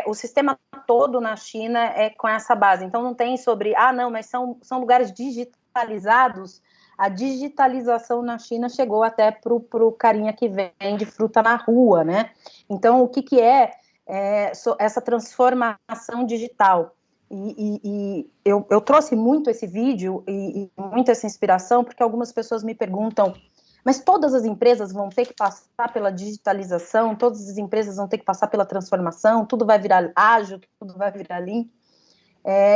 o sistema todo na China é com essa base. Então, não tem sobre, não, mas são lugares digitalizados. A digitalização na China chegou até pro carinha que vende fruta na rua, né? Então, o que é essa transformação digital? E eu trouxe muito esse vídeo e muito essa inspiração, porque algumas pessoas me perguntam, mas todas as empresas vão ter que passar pela digitalização, todas as empresas vão ter que passar pela transformação, tudo vai virar ágil, tudo vai virar lean?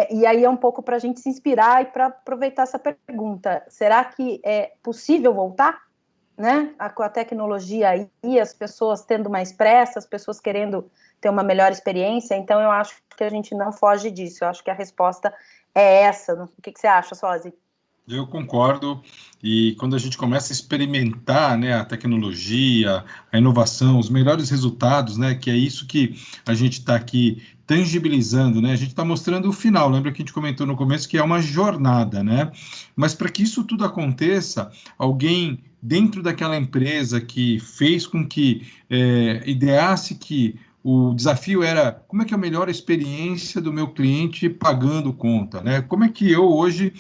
E aí é um pouco para a gente se inspirar e para aproveitar essa pergunta. Será que é possível voltar, né, com a tecnologia aí, as pessoas tendo mais pressa, as pessoas querendo ter uma melhor experiência? Então, eu acho que a gente não foge disso. Eu acho que a resposta é essa. O que você acha, Sozi?
Eu concordo, e quando a gente começa a experimentar, né, a tecnologia, a inovação, os melhores resultados, né, que é isso que a gente está aqui tangibilizando, né, a gente está mostrando o final. Lembra que a gente comentou no começo que é uma jornada, né, mas para que isso tudo aconteça, alguém dentro daquela empresa que fez com que ideasse que o desafio era como é que é a melhor experiência do meu cliente pagando conta, né, como é que eu hoje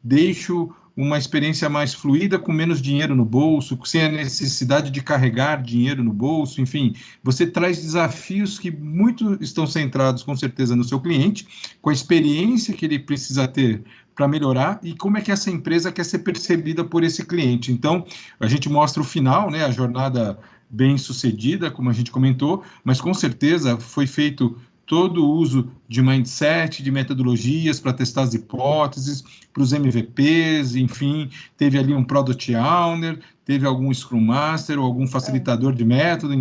deixo uma experiência mais fluida, com menos dinheiro no bolso, sem a necessidade de carregar dinheiro no bolso, enfim, você traz desafios que muito estão centrados, com certeza, no seu cliente, com a experiência que ele precisa ter para melhorar e como é que essa empresa quer ser percebida por esse cliente. Então, a gente mostra o final, né, a jornada bem sucedida, como a gente comentou, mas com certeza foi feito todo o uso de mindset, de metodologias para testar as hipóteses, para os MVPs, enfim, teve ali um Product Owner, teve algum Scrum Master ou algum facilitador de método,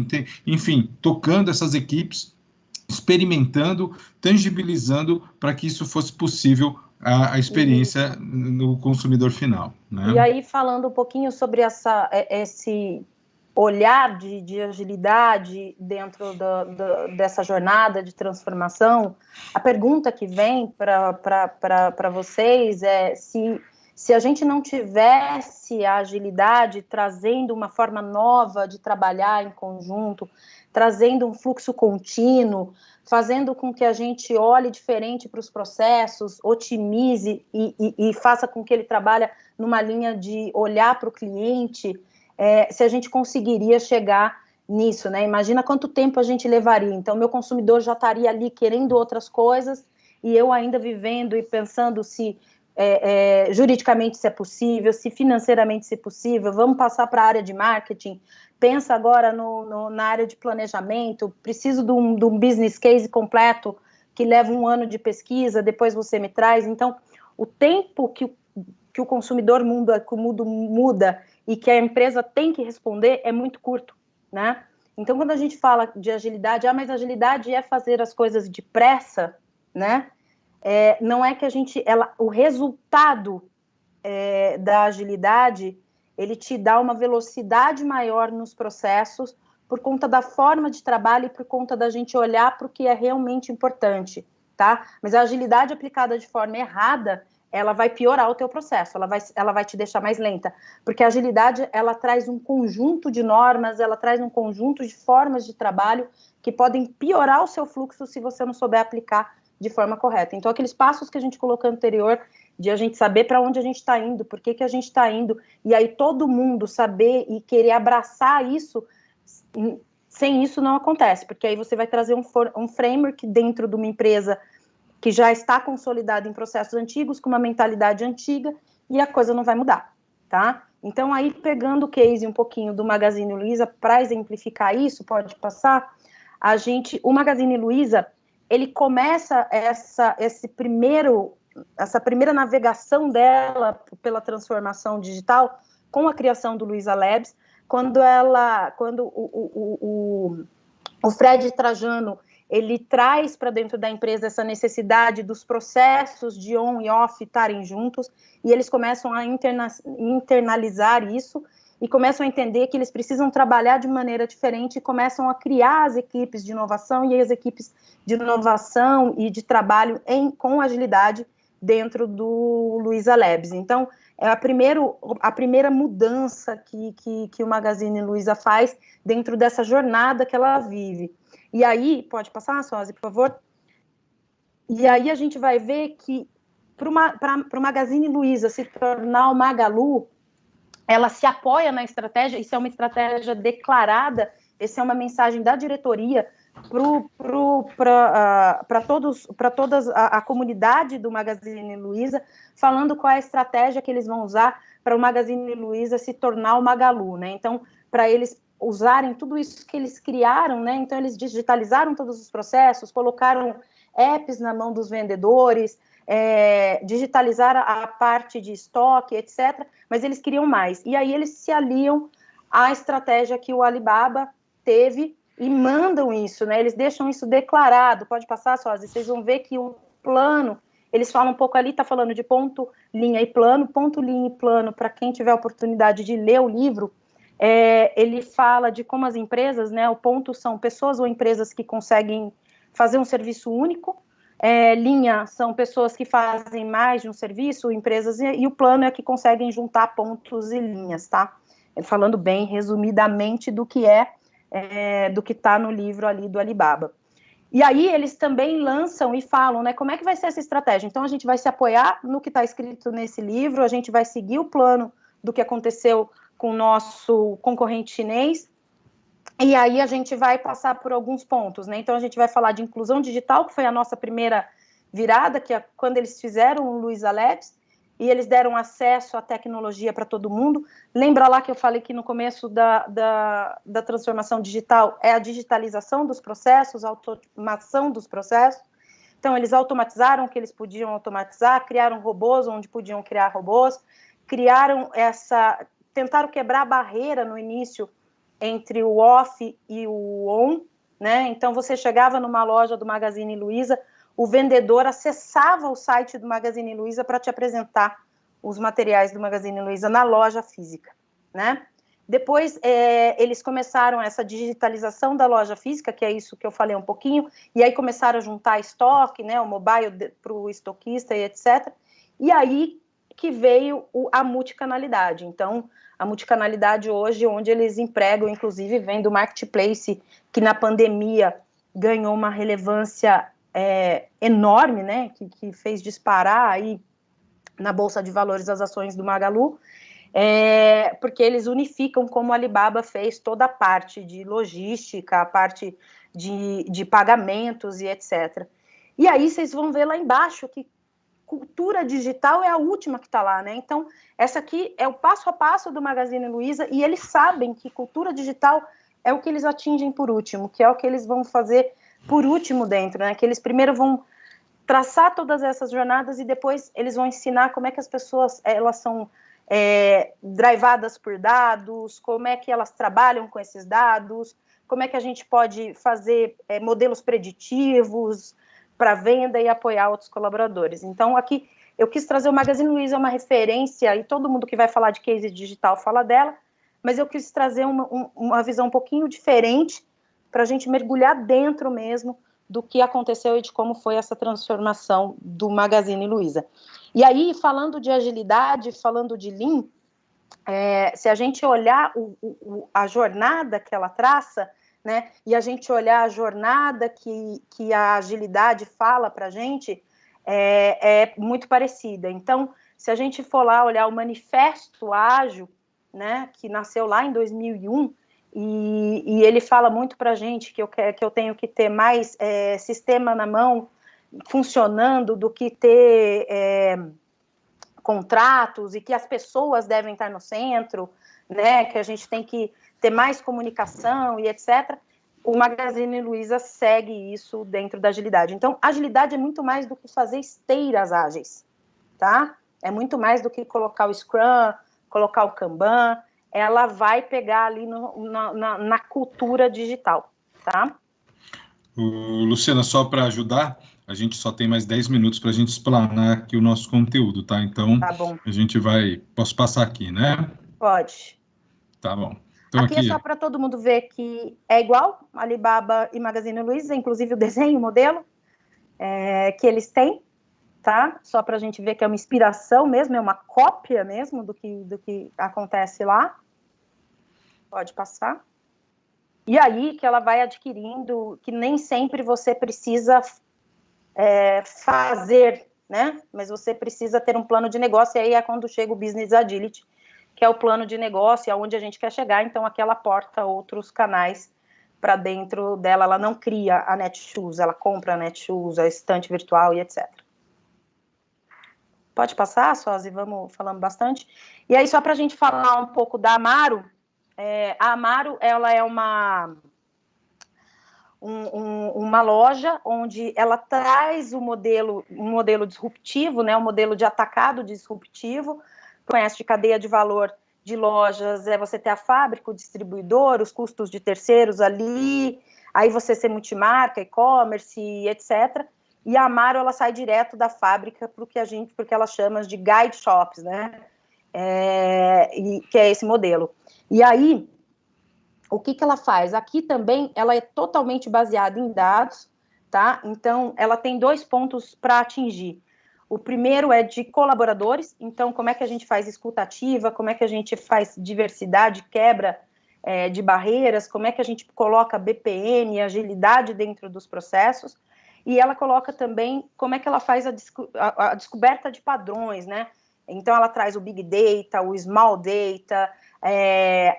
enfim, tocando essas equipes, experimentando, tangibilizando para que isso fosse possível a experiência no consumidor final, né?
E aí, falando um pouquinho sobre esse olhar de agilidade dentro dessa jornada de transformação, a pergunta que vem para vocês é se a gente não tivesse a agilidade trazendo uma forma nova de trabalhar em conjunto, trazendo um fluxo contínuo, fazendo com que a gente olhe diferente para os processos, otimize e faça com que ele trabalhe numa linha de olhar para o cliente, se a gente conseguiria chegar nisso, né? Imagina quanto tempo a gente levaria. Então, meu consumidor já estaria ali querendo outras coisas e eu ainda vivendo e pensando se juridicamente se é possível, se financeiramente se é possível, vamos passar para a área de marketing, pensa agora na área de planejamento, preciso de um business case completo que leva 1 ano de pesquisa, depois você me traz. Então, o tempo que o consumidor muda e que a empresa tem que responder é muito curto, né? Então, quando a gente fala de agilidade, mas agilidade é fazer as coisas depressa, né? Não é que o resultado da agilidade, ele te dá uma velocidade maior nos processos por conta da forma de trabalho e por conta da gente olhar para o que é realmente importante, tá? Mas a agilidade aplicada de forma errada, ela vai piorar o teu processo, ela vai te deixar mais lenta, porque a agilidade, ela traz um conjunto de normas, ela traz um conjunto de formas de trabalho que podem piorar o seu fluxo se você não souber aplicar de forma correta. Então, aqueles passos que a gente colocou anterior, de a gente saber para onde a gente está indo, por que a gente está indo, e aí todo mundo saber e querer abraçar isso, sem isso não acontece, porque aí você vai trazer um framework dentro de uma empresa que já está consolidada em processos antigos, com uma mentalidade antiga, e a coisa não vai mudar, tá? Então, aí, pegando o case um pouquinho do Magazine Luiza, para exemplificar isso, pode passar, o Magazine Luiza, ele começa essa primeira navegação dela pela transformação digital com a criação do Luiza Labs, quando o Fred Trajano, ele traz para dentro da empresa essa necessidade dos processos de on e off estarem juntos, e eles começam a internalizar isso, e começam a entender que eles precisam trabalhar de maneira diferente, e começam a criar as equipes de inovação, e as equipes de inovação e de trabalho com agilidade dentro do Luiza Labs. Então, é a primeira mudança que o Magazine Luiza faz dentro dessa jornada que ela vive. E aí, pode passar, Suzy, por favor? E aí a gente vai ver que para o Magazine Luiza se tornar o Magalu, ela se apoia na estratégia, isso é uma estratégia declarada, essa é uma mensagem da diretoria para toda a comunidade do Magazine Luiza, falando qual é a estratégia que eles vão usar para o Magazine Luiza se tornar o Magalu, né? Então, para eles usarem tudo isso que eles criaram, né? Então, eles digitalizaram todos os processos, colocaram apps na mão dos vendedores, digitalizaram a parte de estoque, etc., mas eles queriam mais. E aí eles se aliam à estratégia que o Alibaba teve e mandam isso, né? Eles deixam isso declarado. Pode passar, Suzy, vocês vão ver que o plano, eles falam um pouco ali, tá falando de ponto, linha e plano, para quem tiver a oportunidade de ler o livro, ele fala de como as empresas, né? O ponto são pessoas ou empresas que conseguem fazer um serviço único, linha são pessoas que fazem mais de um serviço, empresas, e o plano é que conseguem juntar pontos e linhas, tá? Falando bem resumidamente do que do que está no livro ali do Alibaba. E aí eles também lançam e falam, né, como é que vai ser essa estratégia? Então a gente vai se apoiar no que está escrito nesse livro, a gente vai seguir o plano do que aconteceu com o nosso concorrente chinês, e aí a gente vai passar por alguns pontos, né? Então a gente vai falar de inclusão digital, que foi a nossa primeira virada, que é quando eles fizeram o Luiza Labs, e eles deram acesso à tecnologia para todo mundo. Lembra lá que eu falei que no começo da transformação digital é a digitalização dos processos, a automação dos processos. Então, eles automatizaram o que eles podiam automatizar, criaram robôs onde podiam criar robôs, tentaram quebrar a barreira no início entre o off e o on, né? Então, você chegava numa loja do Magazine Luiza, o vendedor acessava o site do Magazine Luiza para te apresentar os materiais do Magazine Luiza na loja física, né? Depois, eles começaram essa digitalização da loja física, que é isso que eu falei um pouquinho, e aí começaram a juntar estoque, né, o mobile para o estoquista e etc. E aí que veio a multicanalidade. Então, a multicanalidade hoje, onde eles empregam, inclusive, vem do marketplace, que na pandemia ganhou uma relevância enorme, né, que fez disparar aí na Bolsa de Valores as ações do Magalu, porque eles unificam, como a Alibaba fez, toda a parte de logística, a parte de pagamentos e etc. E aí vocês vão ver lá embaixo que cultura digital é a última que está lá, né? Então, essa aqui é o passo a passo do Magazine Luiza, e eles sabem que cultura digital é o que eles atingem por último, que é o que eles vão fazer por último dentro, né? Que eles primeiro vão traçar todas essas jornadas e depois eles vão ensinar como é que as pessoas, elas são drivadas por dados, como é que elas trabalham com esses dados, como é que a gente pode fazer modelos preditivos para venda e apoiar outros colaboradores. Então, aqui, eu quis trazer o Magazine Luiza, uma referência, e todo mundo que vai falar de case digital fala dela, mas eu quis trazer uma visão um pouquinho diferente para a gente mergulhar dentro mesmo do que aconteceu e de como foi essa transformação do Magazine Luiza. E aí, falando de agilidade, falando de Lean, se a gente olhar a jornada que ela traça, né, e a gente olhar a jornada que a agilidade fala para a gente, é muito parecida. Então, se a gente for lá olhar o Manifesto Ágil, né, que nasceu lá em 2001, e ele fala muito para a gente que eu tenho que ter mais sistema na mão funcionando do que ter contratos, e que as pessoas devem estar no centro, né, que a gente tem que ter mais comunicação e etc. O Magazine Luiza segue isso dentro da agilidade. Então, agilidade é muito mais do que fazer esteiras ágeis, tá? É muito mais do que colocar o Scrum, colocar o Kanban. Ela vai pegar ali na cultura digital, tá?
Luciana, só para ajudar, a gente só tem mais 10 minutos para a gente explanar aqui o nosso conteúdo, tá? Então,
tá bom.
A gente vai... Posso passar aqui, né?
Pode.
Tá bom. Então,
aqui é só para todo mundo ver que é igual Alibaba e Magazine Luiza, inclusive o desenho, o modelo que eles têm, tá? Só para a gente ver que é uma inspiração mesmo, é uma cópia mesmo do que acontece lá. Pode passar. E aí que ela vai adquirindo, que nem sempre você precisa fazer, né? Mas você precisa ter um plano de negócio, e aí é quando chega o Business Agility, que é o plano de negócio, é onde a gente quer chegar. Então aqui ela porta outros canais para dentro dela, ela não cria a Netshoes, ela compra a Netshoes, a estante virtual e etc. Pode passar, Suzy? Vamos falando bastante. E aí, só para a gente falar um pouco da Amaro, a Amaro, ela é uma loja onde ela traz um modelo disruptivo, né, um modelo de atacado disruptivo. Conhece de cadeia de valor de lojas, você ter a fábrica, o distribuidor, os custos de terceiros ali, aí você ser multimarca, e-commerce, etc. E a Amaro, ela sai direto da fábrica porque ela chama de guide shops, né? Que é esse modelo. E aí, o que ela faz? Aqui também, ela é totalmente baseada em dados, tá? Então, ela tem 2 pontos para atingir. O primeiro é de colaboradores, então como é que a gente faz escuta ativa, como é que a gente faz diversidade, quebra de barreiras, como é que a gente coloca BPM, agilidade dentro dos processos, e ela coloca também como é que ela faz a descoberta de padrões, né? Então ela traz o Big Data, o Small Data,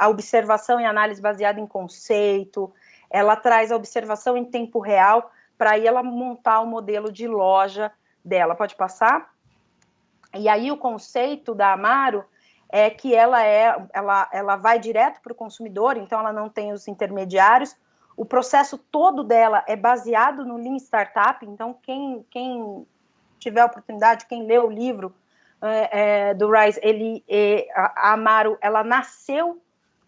a observação e análise baseada em conceito, ela traz a observação em tempo real, para aí ela montar o modelo de loja dela. Pode passar? E aí o conceito da Amaro é que ela vai direto para o consumidor, então ela não tem os intermediários. O processo todo dela é baseado no Lean Startup, então quem tiver a oportunidade, quem lê o livro do Rise, a Amaro, ela nasceu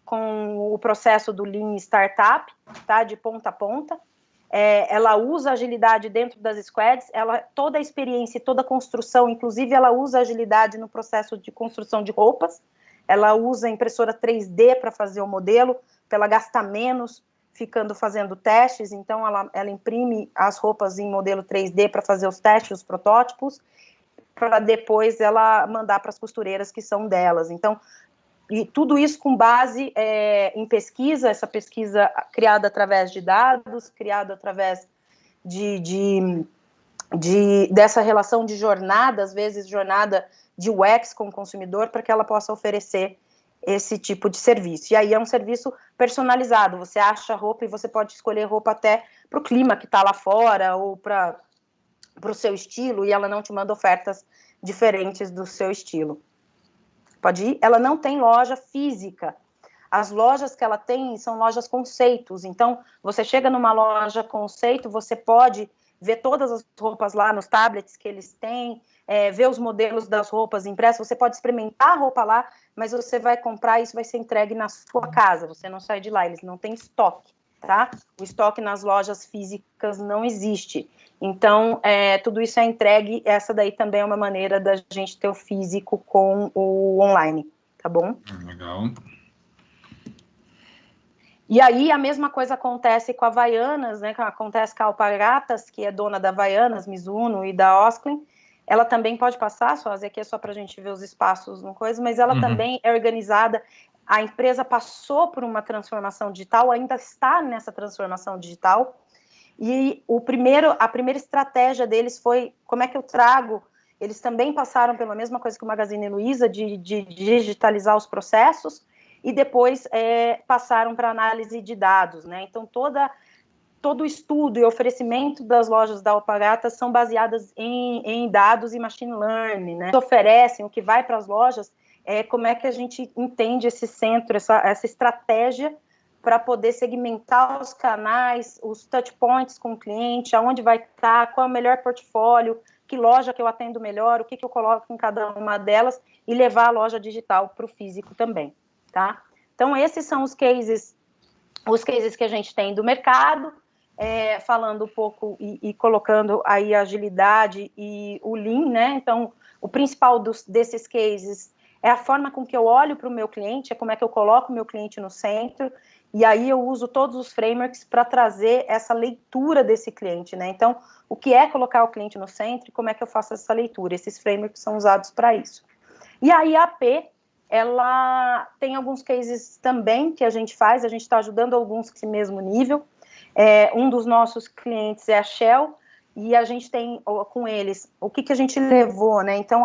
com o processo do Lean Startup, tá, de ponta a ponta. Ela usa agilidade dentro das squads, toda a experiência e toda a construção, inclusive ela usa agilidade no processo de construção de roupas, ela usa impressora 3D para fazer o modelo, para ela gastar menos fazendo testes, então ela imprime as roupas em modelo 3D para fazer os testes, os protótipos, para depois ela mandar para as costureiras que são delas. Então, e tudo isso com base em pesquisa, essa pesquisa criada através de dados, criada através dessa relação de jornada, às vezes jornada de UX com o consumidor, para que ela possa oferecer esse tipo de serviço. E aí é um serviço personalizado, você acha roupa e você pode escolher roupa até para o clima que está lá fora, ou para para o seu estilo e ela não te manda ofertas diferentes do seu estilo. Pode ir? Ela não tem loja física. As lojas que ela tem são lojas conceitos. Então, você chega numa loja conceito, você pode ver todas as roupas lá nos tablets que eles têm, ver os modelos das roupas impressas, você pode experimentar a roupa lá, mas você vai comprar e isso vai ser entregue na sua casa, você não sai de lá, eles não têm estoque, tá? O estoque nas lojas físicas não existe. Então, tudo isso é entregue, essa daí também é uma maneira da gente ter o físico com o online, tá bom?
Legal.
E aí a mesma coisa acontece com a Havaianas, né? Acontece com a Alpargatas, que é dona da Havaianas, Mizuno e da Osklen. Ela também pode passar, aqui é só para a gente ver os espaços no coisa, mas ela também é organizada. A empresa passou por uma transformação digital, ainda está nessa transformação digital. E a primeira estratégia deles foi como é que eu trago. Eles também passaram pela mesma coisa que o Magazine Luiza, de digitalizar os processos. E depois passaram para análise de dados, né? Então, todo o estudo e oferecimento das lojas da Alpargatas são baseadas em dados e machine learning, né? Oferecem o que vai para as lojas, como é que a gente entende esse centro, essa estratégia para poder segmentar os canais, os touch points com o cliente, aonde vai estar, qual é o melhor portfólio, que loja que eu atendo melhor, o que eu coloco em cada uma delas e levar a loja digital para o físico também. Tá? Então, esses são os cases que a gente tem do mercado, falando um pouco e colocando aí a agilidade e o Lean, né? Então, o principal desses cases é a forma com que eu olho para o meu cliente, é como é que eu coloco o meu cliente no centro, e aí eu uso todos os frameworks para trazer essa leitura desse cliente, né? Então, o que é colocar o cliente no centro e como é que eu faço essa leitura? Esses frameworks são usados para isso. E aí a AP, ela tem alguns cases também que a gente está ajudando alguns nesse mesmo nível. Um dos nossos clientes é a Shell, e a gente tem com eles, o que a gente levou, né? Então,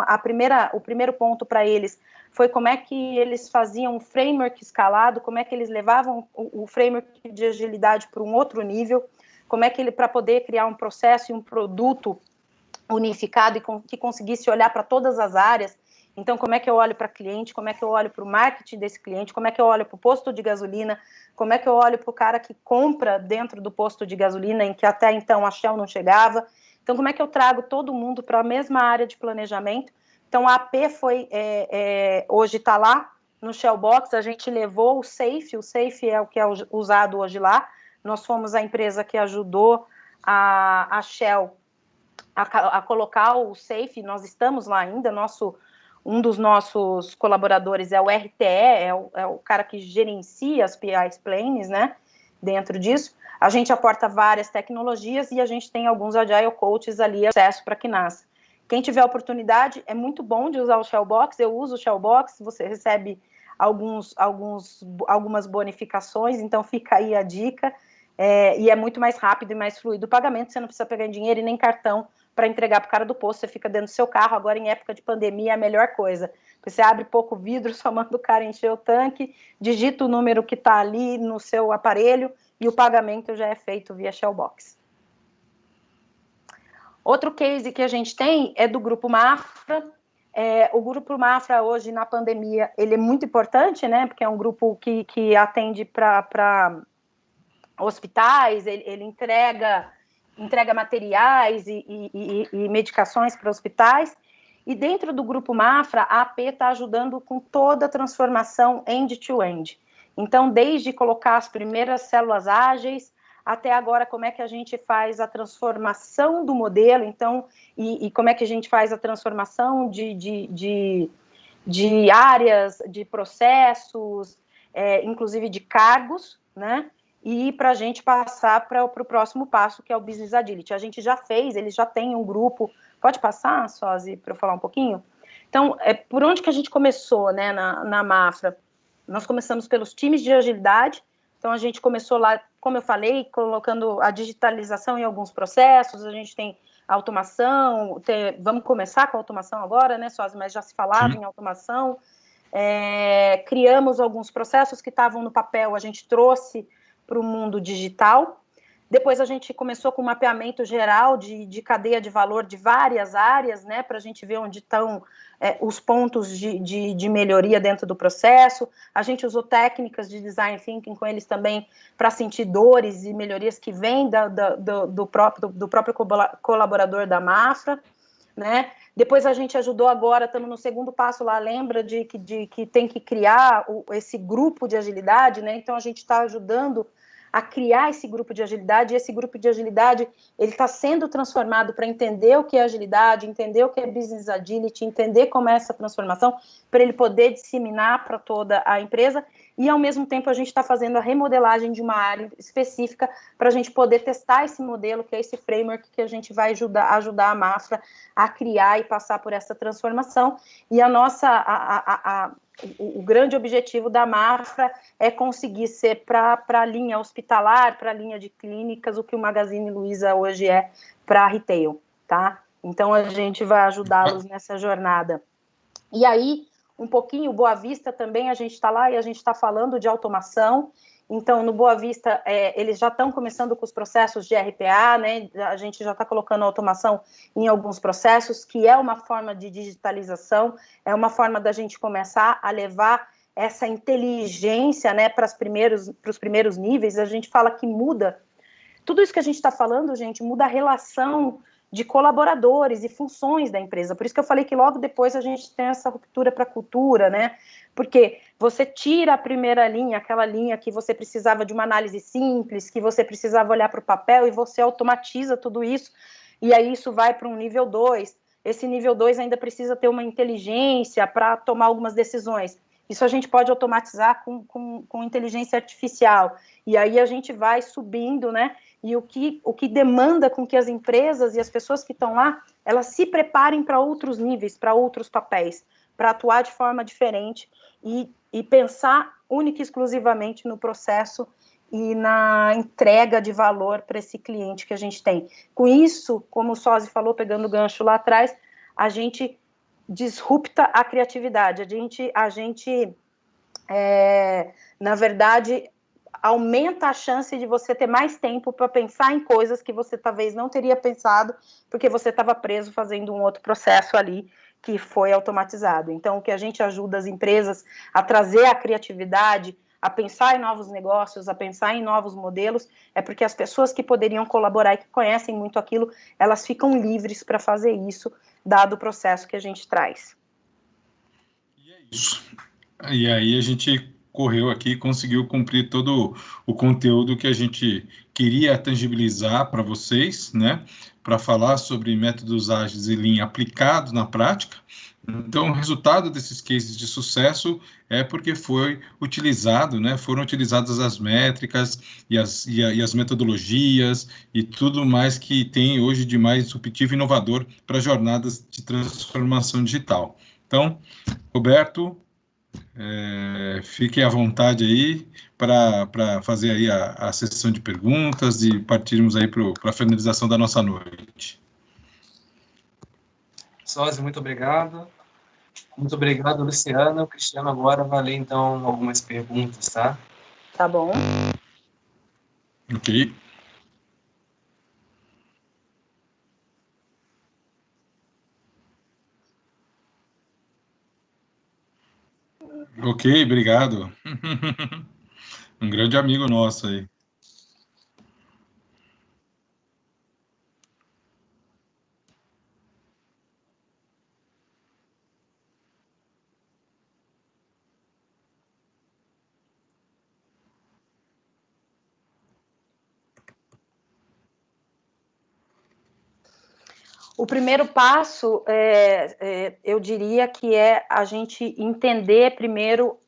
o primeiro ponto para eles foi como é que eles faziam um framework escalado, como é que eles levavam o framework de agilidade para um outro nível, como é que para poder criar um processo e um produto unificado e que conseguisse olhar para todas as áreas. Então, como é que eu olho para cliente, como é que eu olho para o marketing desse cliente, como é que eu olho para o posto de gasolina, como é que eu olho para o cara que compra dentro do posto de gasolina, em que até então a Shell não chegava. Então, como é que eu trago todo mundo para a mesma área de planejamento? Então, a AP hoje está lá no Shell Box, a gente levou o SAFe é o que é usado hoje lá. Nós fomos a empresa que ajudou a Shell a colocar o SAFe, nós estamos lá ainda, um dos nossos colaboradores é o RTE, é o cara que gerencia as PI Planes, né, dentro disso. A gente aporta várias tecnologias e a gente tem alguns Agile Coaches ali, acesso para que nasça. Quem tiver oportunidade, é muito bom de usar o Shellbox, eu uso o Shellbox, você recebe algumas bonificações, então fica aí a dica, e é muito mais rápido e mais fluido o pagamento, você não precisa pegar em dinheiro e nem cartão para entregar para o cara do posto, você fica dentro do seu carro, agora em época de pandemia é a melhor coisa, você abre pouco vidro, só manda o cara encher o tanque, digita o número que está ali no seu aparelho e o pagamento já é feito via Shellbox. Outro case que a gente tem é do Grupo Mafra. O Grupo Mafra hoje na pandemia, ele é muito importante, né, porque é um grupo que atende para hospitais, ele entrega materiais e medicações para hospitais, e dentro do Grupo Mafra, a AP está ajudando com toda a transformação end-to-end. Então, desde colocar as primeiras células ágeis, até agora como é que a gente faz a transformação do modelo, então, e como é que a gente faz a transformação de áreas, de processos, inclusive de cargos, né? E para a gente passar para o próximo passo, que é o Business Agility. A gente já fez, eles já têm um grupo. Pode passar, Sozi, para eu falar um pouquinho? Então, por onde que a gente começou, né, na Mafra? Nós começamos pelos times de agilidade. Então, a gente começou lá, como eu falei, colocando a digitalização em alguns processos. A gente tem automação, vamos começar com a automação agora, né, Sozi? Mas já se falava em automação. Criamos alguns processos que estavam no papel, a gente trouxe para o mundo digital. Depois a gente começou com um mapeamento geral de cadeia de valor de várias áreas, né, para a gente ver onde estão os pontos de melhoria dentro do processo. A gente usou técnicas de design thinking com eles também para sentir dores e melhorias que vêm do próprio colaborador da Mafra, né? Depois a gente ajudou agora, estamos no segundo passo lá, lembra de que tem que criar esse grupo de agilidade, né? Então a gente está ajudando a criar esse grupo de agilidade, e esse grupo de agilidade, ele está sendo transformado para entender o que é agilidade, entender o que é business agility, entender como é essa transformação, para ele poder disseminar para toda a empresa, e ao mesmo tempo a gente está fazendo a remodelagem de uma área específica para a gente poder testar esse modelo, que é esse framework que a gente vai ajudar a Mafra a criar e passar por essa transformação, e o grande objetivo da Mafra é conseguir ser para a linha hospitalar, para a linha de clínicas, o que o Magazine Luiza hoje é para retail, tá? Então, a gente vai ajudá-los nessa jornada. E aí, um pouquinho, Boa Vista também, a gente está lá e a gente está falando de automação. Então, no Boa Vista, eles já estão começando com os processos de RPA, né? A gente já está colocando automação em alguns processos, que é uma forma de digitalização, é uma forma da gente começar a levar essa inteligência, né, para os primeiros níveis. A gente fala que muda. Tudo isso que a gente está falando, gente, muda a relação de colaboradores e funções da empresa. Por isso que eu falei que logo depois a gente tem essa ruptura para a cultura, né? Porque você tira a primeira linha, aquela linha que você precisava de uma análise simples, que você precisava olhar para o papel, e você automatiza tudo isso, e aí isso vai para um nível 2. Esse nível 2 ainda precisa ter uma inteligência para tomar algumas decisões. Isso a gente pode automatizar com inteligência artificial. E aí a gente vai subindo, né? E o que demanda com que as empresas e as pessoas que estão lá, elas se preparem para outros níveis, para outros papéis, para atuar de forma diferente e pensar única e exclusivamente no processo e na entrega de valor para esse cliente que a gente tem. Com isso, como o Sozzi falou, pegando o gancho lá atrás, a gente disrupta a criatividade, a gente na verdade, aumenta a chance de você ter mais tempo para pensar em coisas que você talvez não teria pensado, porque você estava preso fazendo um outro processo ali que foi automatizado. Então, o que a gente ajuda as empresas a trazer a criatividade, a pensar em novos negócios, a pensar em novos modelos, é porque as pessoas que poderiam colaborar e que conhecem muito aquilo, elas ficam livres para fazer isso, dado o processo que a gente traz.
E é isso. E aí a gente correu aqui e conseguiu cumprir todo o conteúdo que a gente queria tangibilizar para vocês, né? Para falar sobre métodos ágeis e Lean aplicados na prática. Então, o resultado desses cases de sucesso é porque foi utilizado, né? Foram utilizadas as métricas e as metodologias e tudo mais que tem hoje de mais disruptivo e inovador para jornadas de transformação digital. Então, Roberto, fiquem à vontade aí para fazer aí a sessão de perguntas e partirmos aí para a finalização da nossa noite.
Sozzi, muito obrigado. Muito obrigado, Luciana. O Cristiano agora vai ler, então, algumas perguntas, tá?
Tá bom.
Ok. Ok, obrigado. Um grande amigo nosso aí.
O primeiro passo, eu diria que é a gente entender primeiro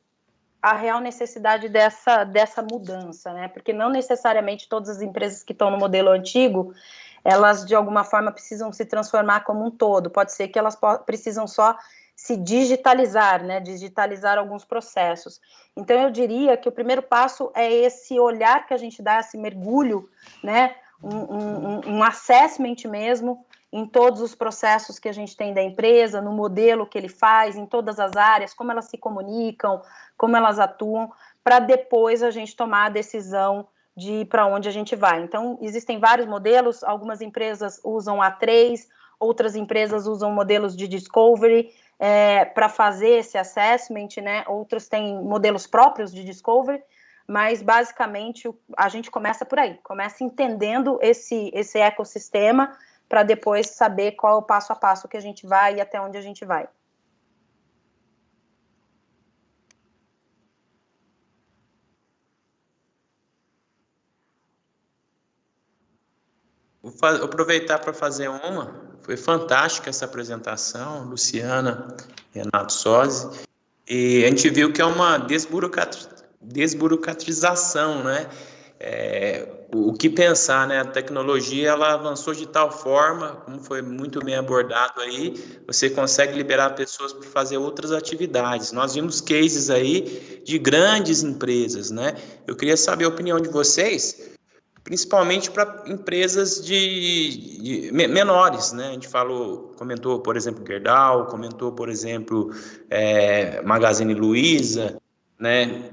a real necessidade dessa mudança, né? Porque não necessariamente todas as empresas que estão no modelo antigo, elas de alguma forma precisam se transformar como um todo. Pode ser que elas precisam só se digitalizar, né? Digitalizar alguns processos. Então, eu diria que o primeiro passo é esse olhar que a gente dá, esse mergulho, né? Um assessment mesmo, em todos os processos que a gente tem da empresa, no modelo que ele faz, em todas as áreas, como elas se comunicam, como elas atuam, para depois a gente tomar a decisão de para onde a gente vai. Então, existem vários modelos, algumas empresas usam A3, outras empresas usam modelos de discovery para fazer esse assessment, né? Outros têm modelos próprios de discovery, mas basicamente a gente começa por aí, começa entendendo esse ecossistema para depois saber qual é o passo a passo que a gente vai e até onde a gente vai.
Vou aproveitar para fazer uma. Foi fantástica essa apresentação, Luciana, Renato Sozzi. E a gente viu que é uma desburocratização, né? O que pensar, né? A tecnologia ela avançou de tal forma, como foi muito bem abordado aí, você consegue liberar pessoas para fazer outras atividades. Nós vimos cases aí de grandes empresas, né? Eu queria saber a opinião de vocês, principalmente para empresas de menores, né? A gente comentou, por exemplo, Gerdau, comentou, por exemplo, Magazine Luiza, né?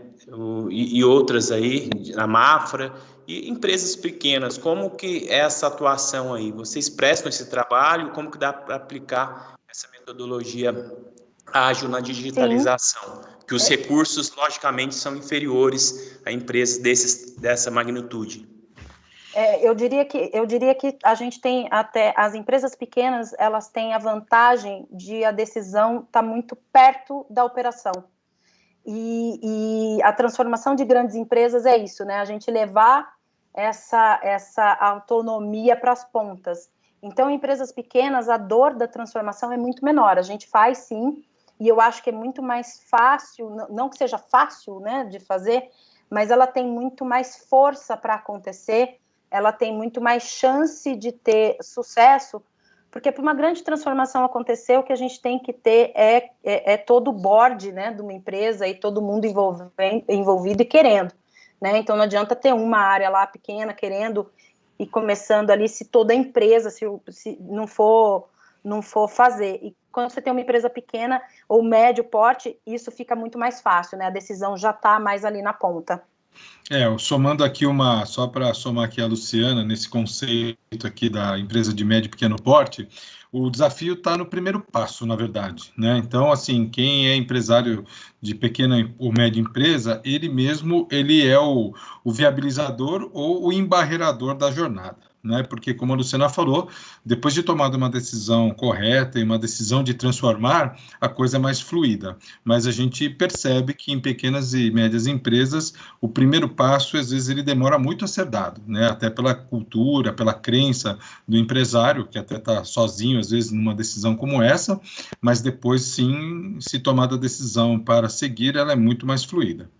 E outras aí, a Mafra, e empresas pequenas. Como que é essa atuação aí? Vocês prestam esse trabalho? Como que dá para aplicar essa metodologia ágil na digitalização? Sim. Que os recursos, logicamente, são inferiores a empresas dessa magnitude.
Eu diria que a gente tem até as empresas pequenas, elas têm a vantagem de a decisão estar muito perto da operação. E a transformação de grandes empresas é isso, né? A gente levar essa autonomia para as pontas. Então, em empresas pequenas, a dor da transformação é muito menor. A gente faz, sim, e eu acho que é muito mais fácil, não que seja fácil, né, de fazer, mas ela tem muito mais força para acontecer, ela tem muito mais chance de ter sucesso, porque para uma grande transformação acontecer, o que a gente tem que ter é todo o board, né, de uma empresa e todo mundo envolvido e querendo, né? Então não adianta ter uma área lá pequena querendo e começando ali se toda a empresa se não for fazer. E quando você tem uma empresa pequena ou médio porte, isso fica muito mais fácil, né? A decisão já está mais ali na ponta.
Somando aqui só para somar aqui a Luciana, nesse conceito aqui da empresa de médio e pequeno porte, o desafio está no primeiro passo, na verdade, né? Então, assim, quem é empresário de pequena ou média empresa, ele é o viabilizador ou o embarreador da jornada, né? Porque, como a Luciana falou, depois de tomada uma decisão correta e uma decisão de transformar, a coisa é mais fluida. Mas a gente percebe que em pequenas e médias empresas, o primeiro passo, às vezes, ele demora muito a ser dado, né? Até pela cultura, pela crença do empresário, que até está sozinho, às vezes, numa decisão como essa, mas depois, sim, se tomada a decisão para seguir, ela é muito mais fluida.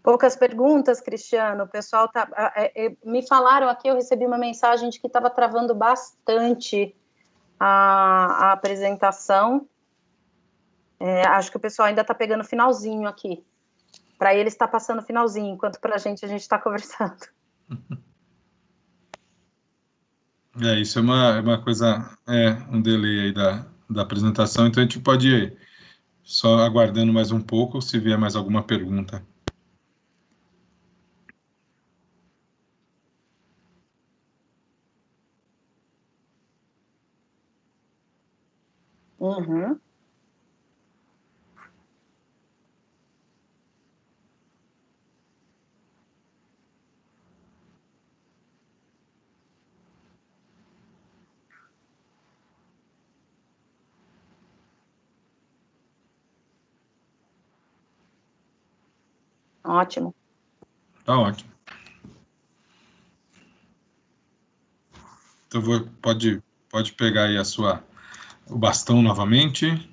Poucas perguntas, Cristiano. O pessoal me falaram aqui, eu recebi uma mensagem de que estava travando bastante a apresentação. Acho que o pessoal ainda está pegando finalzinho aqui. Para eles está passando finalzinho, enquanto para a gente está conversando.
Isso é uma coisa, um delay aí da apresentação, então a gente pode ir só aguardando mais um pouco, se vier mais alguma pergunta.
Uhum. Ótimo.
Tá ótimo. Então, pode pegar aí o bastão novamente.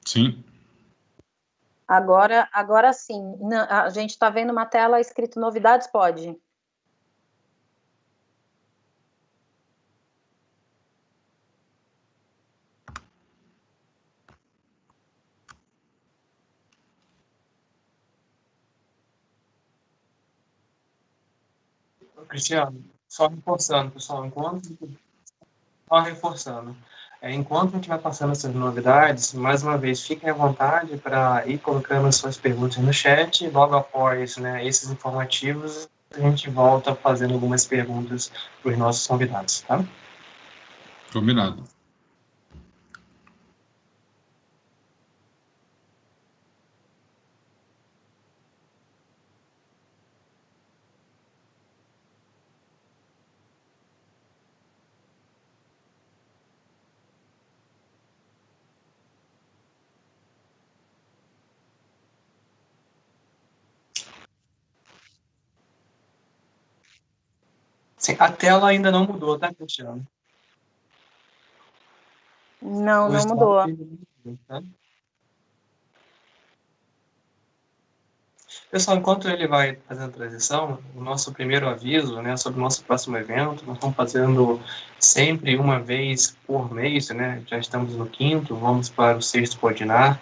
Sim.
Agora sim. A gente está vendo uma tela escrito novidades, pode?
Cristiano, só reforçando, pessoal, só reforçando. Enquanto a gente vai passando essas novidades, mais uma vez, fiquem à vontade para ir colocando as suas perguntas no chat. Logo após, né, esses informativos, a gente volta fazendo algumas perguntas para os nossos convidados, tá?
Combinado.
Sim, a tela ainda não mudou, tá, Cristiano?
Não mudou.
Tá? Pessoal, enquanto ele vai fazendo a transição, o nosso primeiro aviso, né, sobre o nosso próximo evento, nós estamos fazendo sempre uma vez por mês, né, já estamos no 5º, vamos para o 6º Podinar.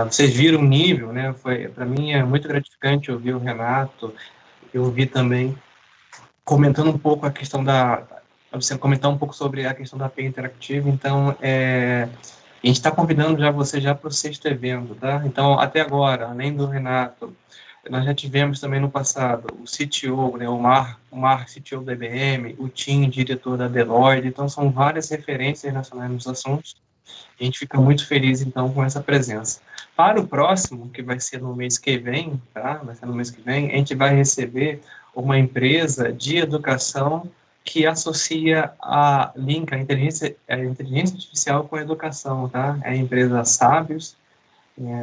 Vocês viram o nível, né, para mim é muito gratificante ouvir o Renato, eu ouvi também comentando um pouco a questão você comentar um pouco sobre a questão da API interativa, então, a gente está convidando você para o 6º evento, tá? Então, até agora, além do Renato, nós já tivemos também no passado o CTO, né, o Mar CTO da IBM, o Tim, diretor da Deloitte, então são várias referências nacionais nos assuntos. A gente fica muito feliz, então, com essa presença. Para o próximo, que vai ser no mês que vem, tá? Vai ser no mês que vem, a gente vai receber uma empresa de educação que associa a inteligência artificial com a educação, tá? É a empresa Sábios.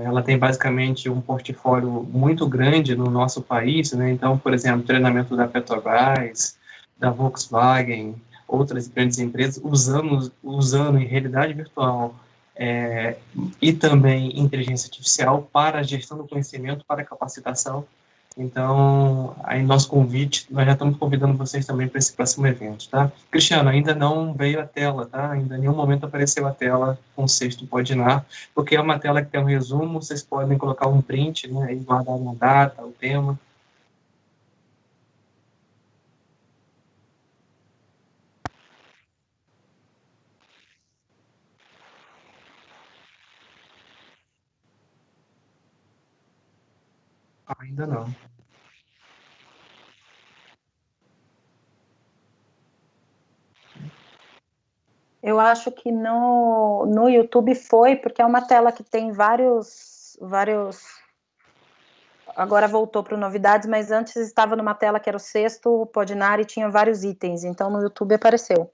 Ela tem basicamente um portfólio muito grande no nosso país, né? Então, por exemplo, treinamento da Petrobras, da Volkswagen, outras grandes empresas usando em realidade virtual e também inteligência artificial para a gestão do conhecimento, para a capacitação. Então, aí nosso convite, nós já estamos convidando vocês também para esse próximo evento, tá? Cristiano, ainda não veio a tela, tá? Ainda em nenhum momento apareceu a tela com o 6º Podinar, porque é uma tela que tem um resumo, vocês podem colocar um print, né, e guardar uma data, o tema. Ainda não.
Eu acho que no YouTube foi, porque é uma tela que tem vários. Agora voltou para novidades, mas antes estava numa tela que era o 6º Podinar e tinha vários itens, então no YouTube apareceu.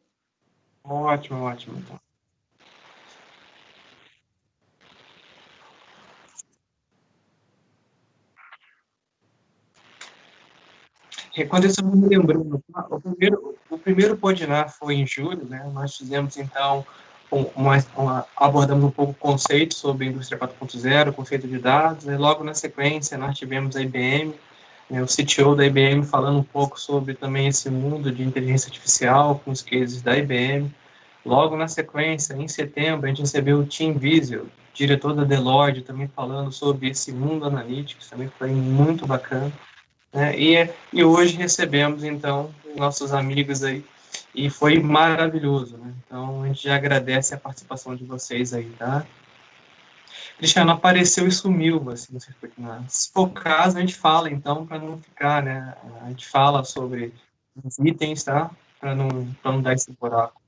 Ótimo, então. Quando isso me lembrou, o primeiro Podinar foi em julho, né? Nós fizemos, então, abordamos um pouco o conceito sobre a indústria 4.0, conceito de dados, e logo na sequência nós tivemos a IBM, né, o CTO da IBM falando um pouco sobre também esse mundo de inteligência artificial, com os cases da IBM. Logo na sequência, em setembro, a gente recebeu o Tim Wiesel, diretor da Deloitte, também falando sobre esse mundo analítico, também foi muito bacana. E hoje recebemos, então, nossos amigos aí, e foi maravilhoso, né? Então, a gente já agradece a participação de vocês aí, tá? Cristiano, apareceu e sumiu, assim, não sei se foi que nada. Se for o caso, a gente fala, então, para não ficar, né? A gente fala sobre os itens, tá? Para não dar esse buraco.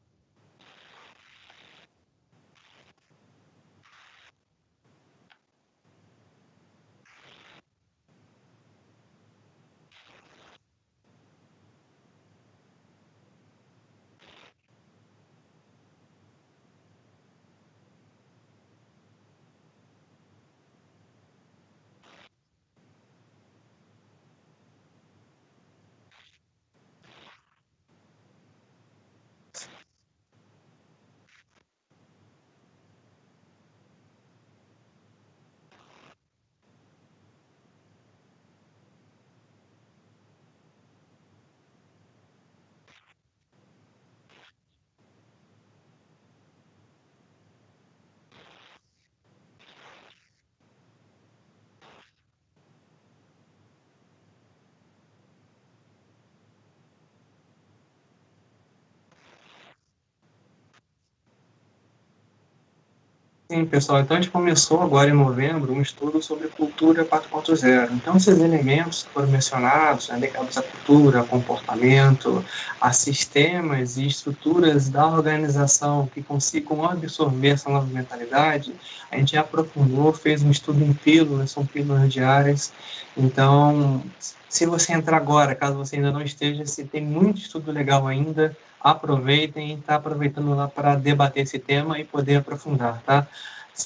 Sim, pessoal, então a gente começou agora em novembro um estudo sobre cultura 4.0. Então, esses elementos que foram mencionados, né, ligados à cultura, comportamento, a sistemas e estruturas da organização que consigam absorver essa nova mentalidade, a gente aprofundou, fez um estudo em pílulas, são pílulas diárias. Então, se você entrar agora, caso você ainda não esteja, se tem muito estudo legal ainda, aproveitem, está aproveitando lá para debater esse tema e poder aprofundar, tá?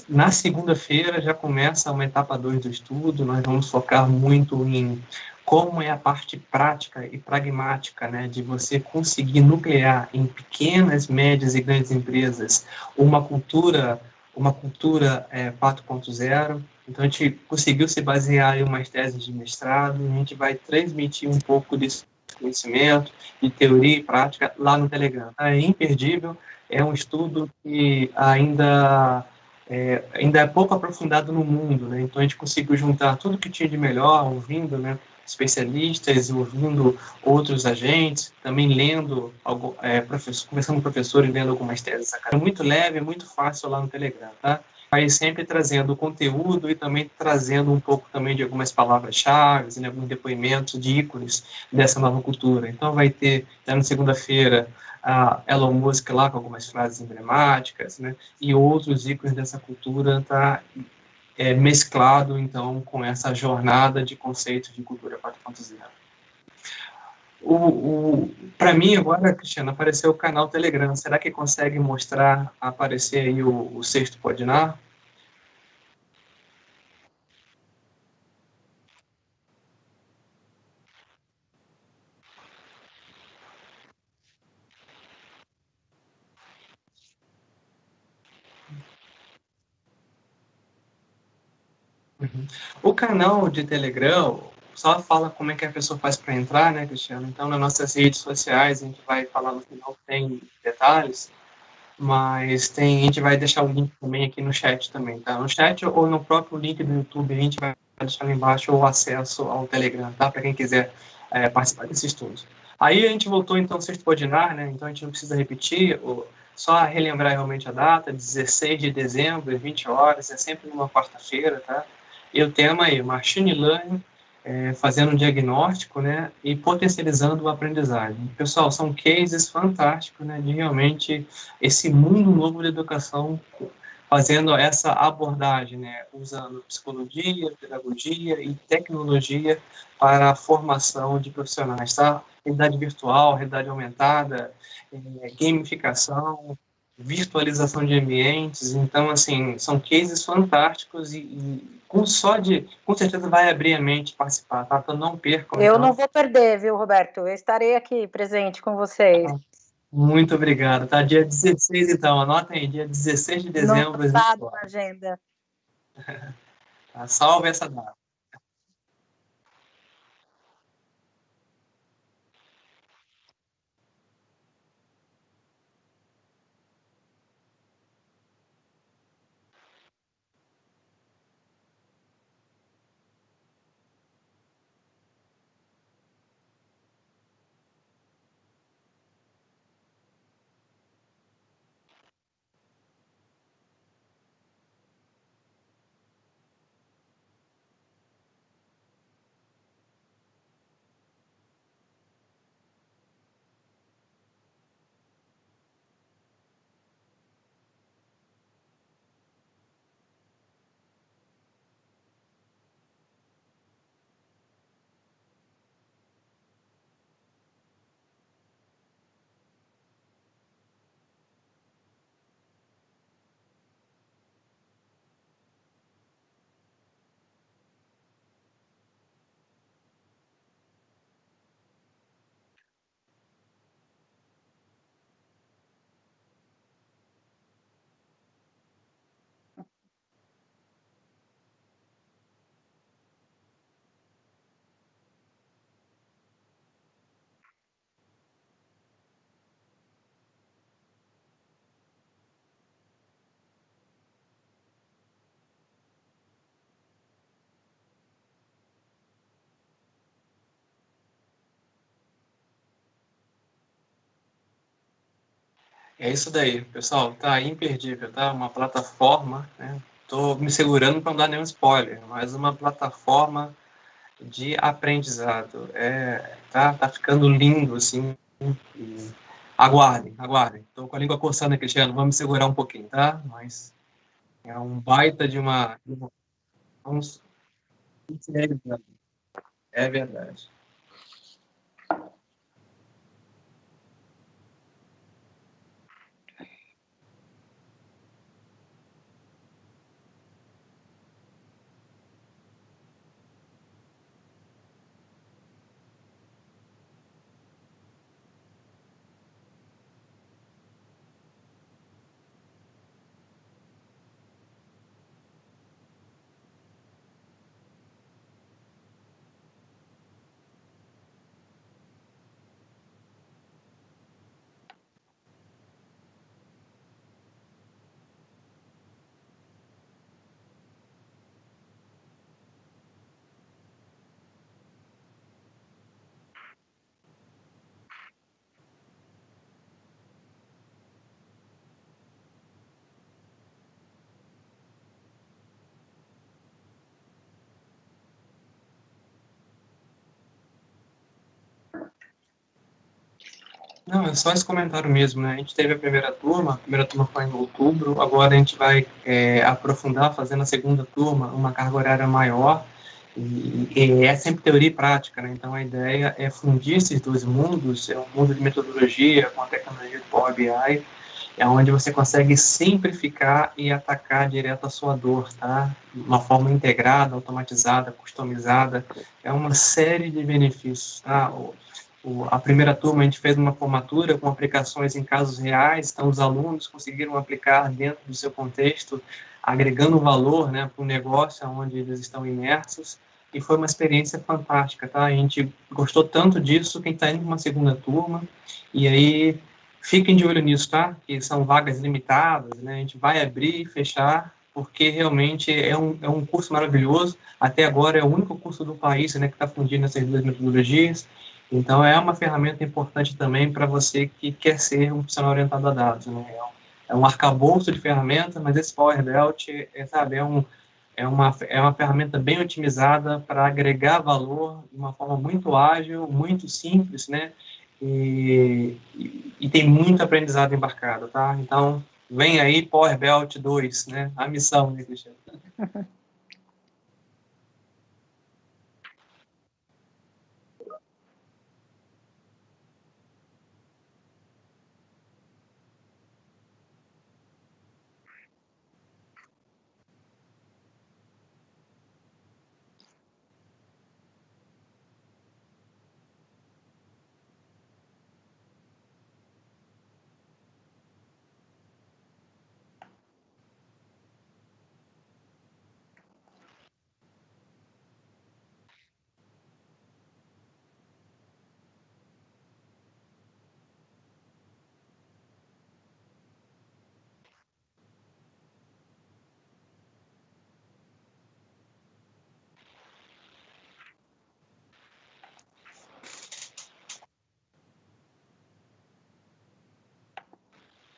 Na segunda-feira já começa uma etapa 2 do estudo, nós vamos focar muito em como é a parte prática e pragmática, né, de você conseguir nuclear em pequenas, médias e grandes empresas uma cultura 4.0. Então, a gente conseguiu se basear em umas teses de mestrado, a gente vai transmitir um pouco desse conhecimento, de teoria e prática, lá no Telegram. É imperdível, é um estudo que ainda é pouco aprofundado no mundo, né? Então, a gente conseguiu juntar tudo que tinha de melhor, ouvindo, né, especialistas, ouvindo outros agentes, também lendo, conversando com professores, lendo algumas teses. É muito leve, é muito fácil lá no Telegram, tá? Vai sempre trazendo conteúdo e também trazendo um pouco também de algumas palavras-chave, né, alguns depoimentos de ícones dessa nova cultura. Então, vai ter, na segunda-feira, a Elon Musk lá com algumas frases emblemáticas, né, e outros ícones dessa cultura, tá mesclado, então, com essa jornada de conceitos de cultura 4.0. Para mim, agora, Cristiano, apareceu o canal Telegram. Será que consegue mostrar, aparecer aí o Sexto Podinar? O canal de Telegram só fala como é que a pessoa faz para entrar, né, Cristiano? Então, nas nossas redes sociais, a gente vai falar no final, tem detalhes, mas a gente vai deixar o link também aqui no chat também, tá? No chat ou no próprio link do YouTube, a gente vai deixar lá embaixo o acesso ao Telegram, tá? Para quem quiser participar desse estudo. Aí a gente voltou, então, ao Sexto Podinar, né? Então a gente não precisa repetir, só relembrar realmente a data, 16 de dezembro, às 20 horas, é sempre numa quarta-feira, tá? E o tema é Machine Learning, fazendo um diagnóstico, né, e potencializando a aprendizagem. Pessoal, são cases fantásticos, né, de realmente esse mundo novo da educação, fazendo essa abordagem, né, usando psicologia, pedagogia e tecnologia para a formação de profissionais, tá? Realidade virtual, realidade aumentada, gamificação, virtualização de ambientes. Então, assim, são cases fantásticos e com certeza vai abrir a mente participar, tá? Então não percam.
Eu não vou perder, viu, Roberto? Eu estarei aqui presente com vocês.
Muito obrigado, tá? Dia 16, então, anotem aí, dia 16 de dezembro.
Anotado na agenda.
Tá? Salve essa data. É isso daí, pessoal, tá imperdível, tá? Uma plataforma, né? Tô me segurando para não dar nenhum spoiler, mas uma plataforma de aprendizado. Tá ficando lindo, assim. E aguardem. Tô com a língua coçando, Cristiano, vamos me segurar um pouquinho, tá? Mas é um baita de uma é verdade. Não, é só esse comentário mesmo, né? A gente teve a primeira turma foi em outubro, agora a gente vai aprofundar fazendo a segunda turma, uma carga horária maior, e é sempre teoria e prática, né? Então a ideia é fundir esses dois mundos, é um mundo de metodologia com a tecnologia do Power BI, é onde você consegue simplificar e atacar direto a sua dor, tá? De uma forma integrada, automatizada, customizada, é uma série de benefícios, tá? A primeira turma a gente fez uma formatura com aplicações em casos reais, então os alunos conseguiram aplicar dentro do seu contexto, agregando valor, né, para o negócio onde eles estão imersos, e foi uma experiência fantástica, tá? A gente gostou tanto disso que a gente está indo para uma segunda turma, e aí fiquem de olho nisso, tá? Que são vagas limitadas, né? A gente vai abrir e fechar, porque realmente é um curso maravilhoso, até agora é o único curso do país, né, que está fundindo essas duas metodologias. Então, é uma ferramenta importante também para você que quer ser um profissional orientado a dados, né? É um arcabouço de ferramentas, mas esse Power Belt, é uma ferramenta bem otimizada para agregar valor de uma forma muito ágil, muito simples, né? E tem muito aprendizado embarcado, tá? Então, vem aí Power Belt 2, né? A missão, né, Cristiano?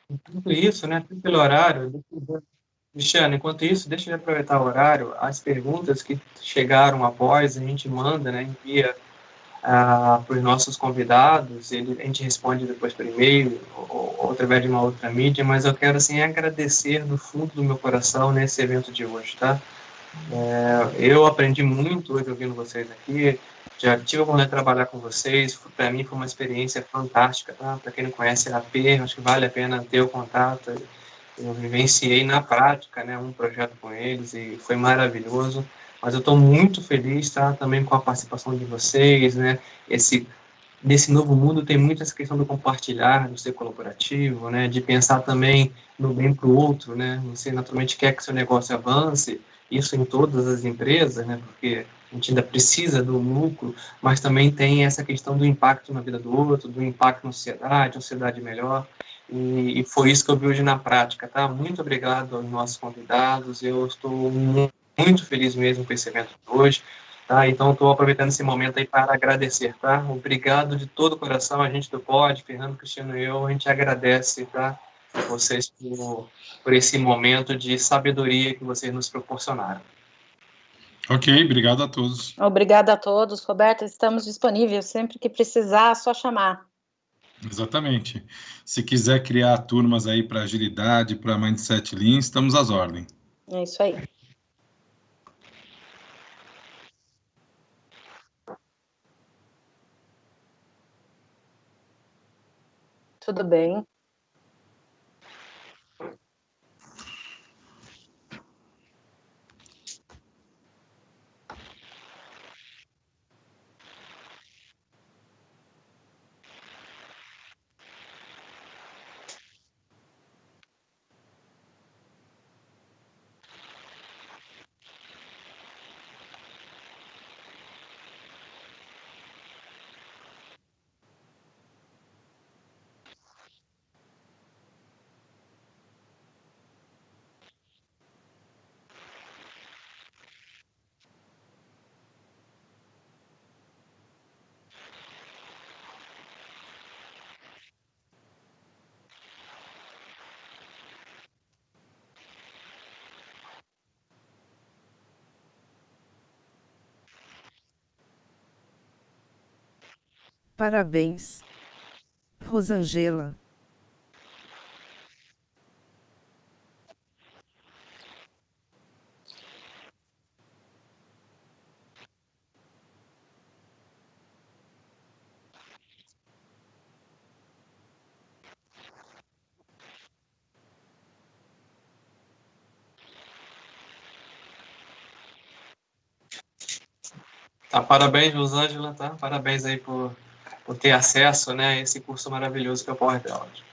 Enquanto isso, né, pelo horário, Cristiano, enquanto isso, deixa eu aproveitar o horário, as perguntas que chegaram após, a gente manda, né, envia para os nossos convidados, a gente responde depois por e-mail ou através de uma outra mídia, mas eu quero, assim, agradecer do fundo do meu coração nesse evento de hoje, tá? Eu aprendi muito hoje ouvindo vocês aqui, já tive a oportunidade de trabalhar com vocês, para mim foi uma experiência fantástica, tá? Para quem não conhece a AP, acho que vale a pena ter o contato. Eu vivenciei na prática, né, um projeto com eles e foi maravilhoso, mas eu estou muito feliz, tá, também com a participação de vocês, né, nesse novo mundo tem muito essa questão do compartilhar, do ser colaborativo, né, de pensar também no bem para o outro, né, você naturalmente quer que seu negócio avance, isso em todas as empresas, né, porque a gente ainda precisa do lucro, mas também tem essa questão do impacto na vida do outro, do impacto na sociedade, uma sociedade melhor, e foi isso que eu vi hoje na prática, tá? Muito obrigado aos nossos convidados, eu estou muito feliz mesmo com esse evento de hoje, tá? Então, estou aproveitando esse momento aí para agradecer, tá? Obrigado de todo o coração, a gente do POD, Fernando, Cristiano e eu, a gente agradece, tá? vocês por esse momento de sabedoria que vocês nos proporcionaram.
Ok, obrigado a todos.
Obrigada a todos. Roberta, estamos disponíveis. Sempre que precisar, é só chamar.
Exatamente. Se quiser criar turmas aí para agilidade, para Mindset Lean, estamos às ordens.
É isso aí. Tudo bem.
Parabéns, Rosângela.
Tá, parabéns, Rosângela, tá? Parabéns aí por ter acesso, né, a esse curso maravilhoso que é o PowerPoint.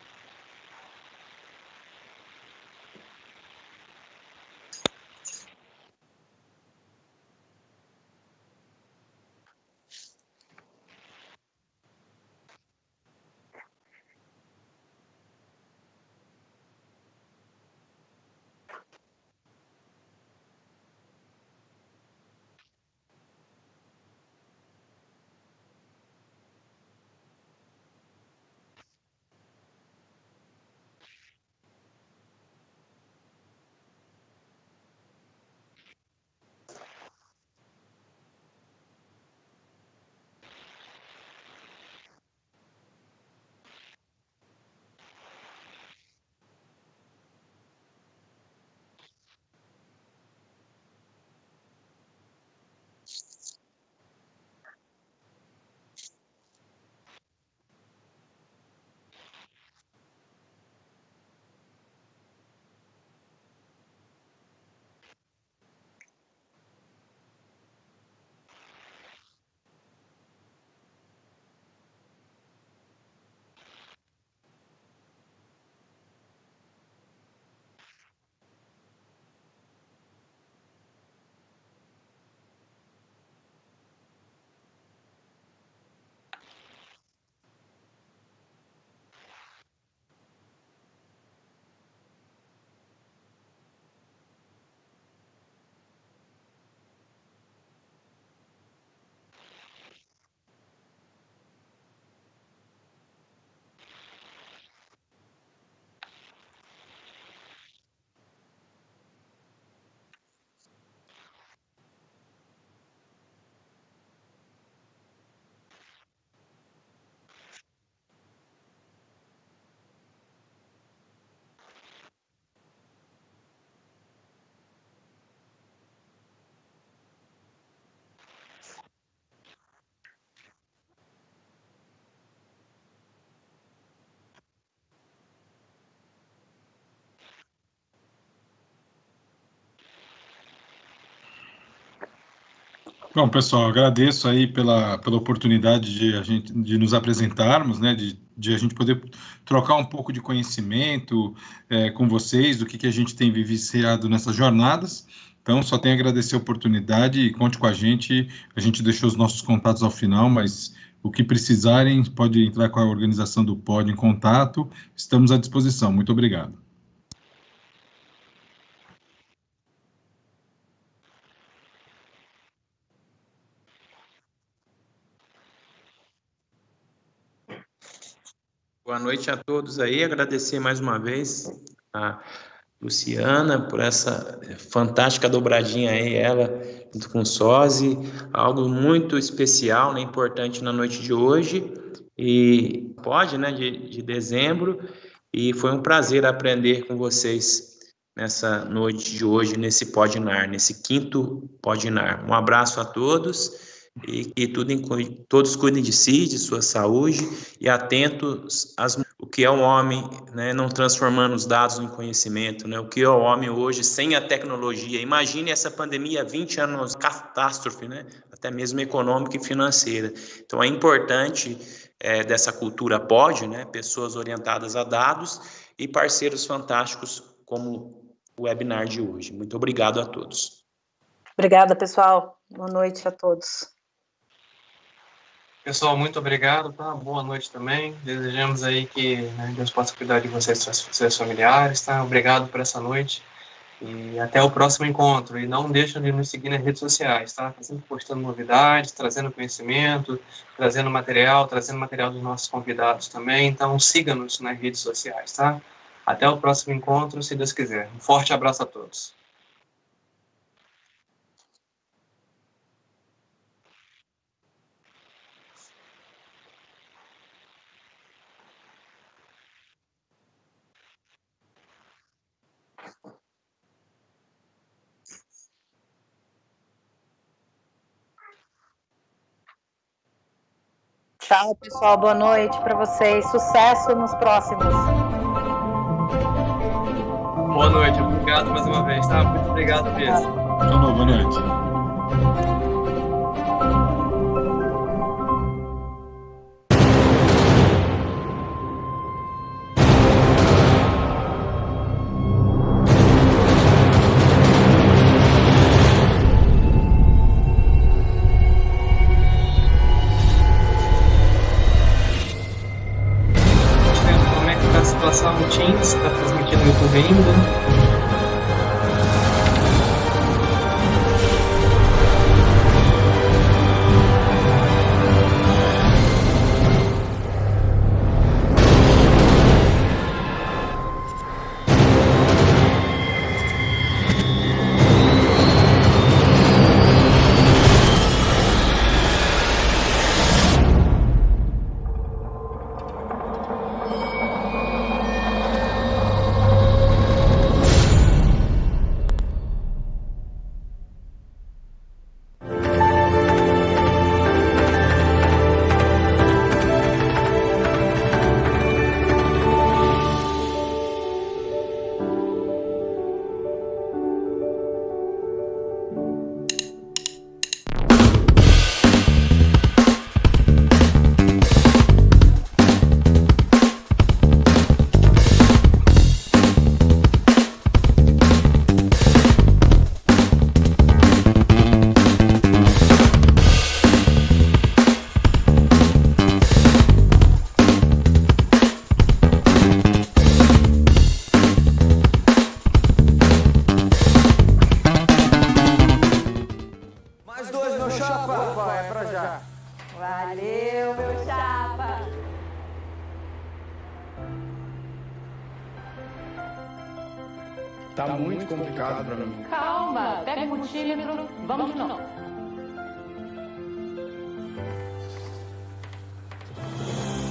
Bom, pessoal, agradeço aí pela oportunidade de nos apresentarmos, né, de a gente poder trocar um pouco de conhecimento com vocês, do que a gente tem vivenciado nessas jornadas. Então, só tenho a agradecer a oportunidade e conte com a gente deixou os nossos contatos ao final, mas o que precisarem, pode entrar com a organização do Pod em contato, estamos à disposição. Muito obrigado.
Boa noite a todos aí. Agradecer mais uma vez a Luciana por essa fantástica dobradinha aí, ela junto com o Sozi, algo muito especial, né, importante na noite de hoje, e né, de dezembro, e foi um prazer aprender com vocês nessa noite de hoje, nesse Podinar, nesse 5º Podinar. Um abraço a todos. E que todos cuidem de si, de sua saúde, e atentos o que é o homem, né, não transformando os dados em conhecimento, né, o que é o homem hoje sem a tecnologia. Imagine essa pandemia, 20 anos, catástrofe, né, até mesmo econômica e financeira. Então é importante dessa cultura pod, né, pessoas orientadas a dados e parceiros fantásticos como o webinar de hoje. Muito obrigado a todos.
Obrigada, pessoal. Boa noite a todos.
Pessoal, muito obrigado, tá? Boa noite também. Desejamos aí que, né, Deus possa cuidar de vocês e seus familiares, tá? Obrigado por essa noite e até o próximo encontro. E não deixem de nos seguir nas redes sociais, tá? Tá sempre postando novidades, trazendo conhecimento, trazendo material dos nossos convidados também. Então, siga-nos nas redes sociais, tá? Até o próximo encontro, se Deus quiser. Um forte abraço a todos.
Tchau, pessoal. Boa noite para vocês. Sucesso nos próximos.
Boa noite. Obrigado mais uma vez, tá? Muito obrigado mesmo.
Tchau, boa noite.
No Teams, está transmitindo no YouTube ainda.
Tá muito complicado pra mim.
Calma, pega o multímetro, vamos de novo.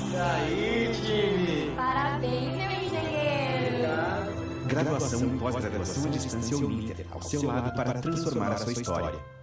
E aí, time?
Parabéns, meu engenheiro.
Graduação e pós-graduação à distância Uninter, ao seu lado para transformar a sua história.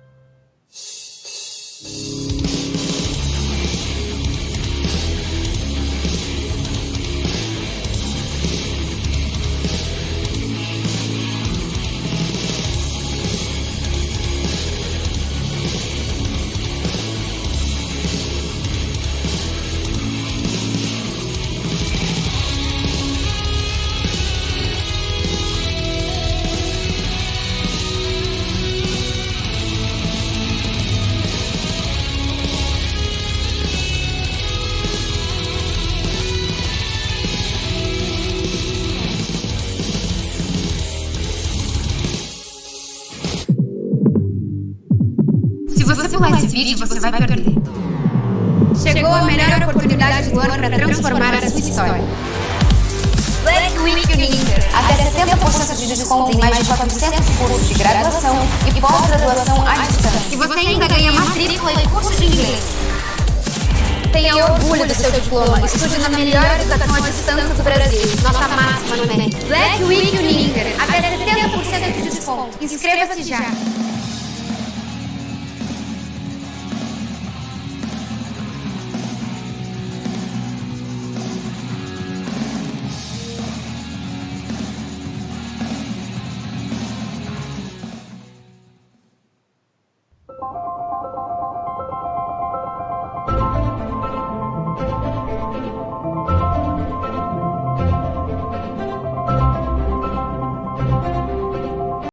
Esse vídeo você vai perder. Chegou a melhor oportunidade do ano para transformar a sua história. Black Week Uninter. Até 70% de desconto em mais de 400 cursos de graduação e pós-graduação à distância. E você ainda ganha matrícula e curso de inglês. Tenha orgulho do seu diploma. Estude na melhor educação à distância do Brasil. Nota máxima no MEC. Black Week Uninter. Até 70% de desconto. Inscreva-se já.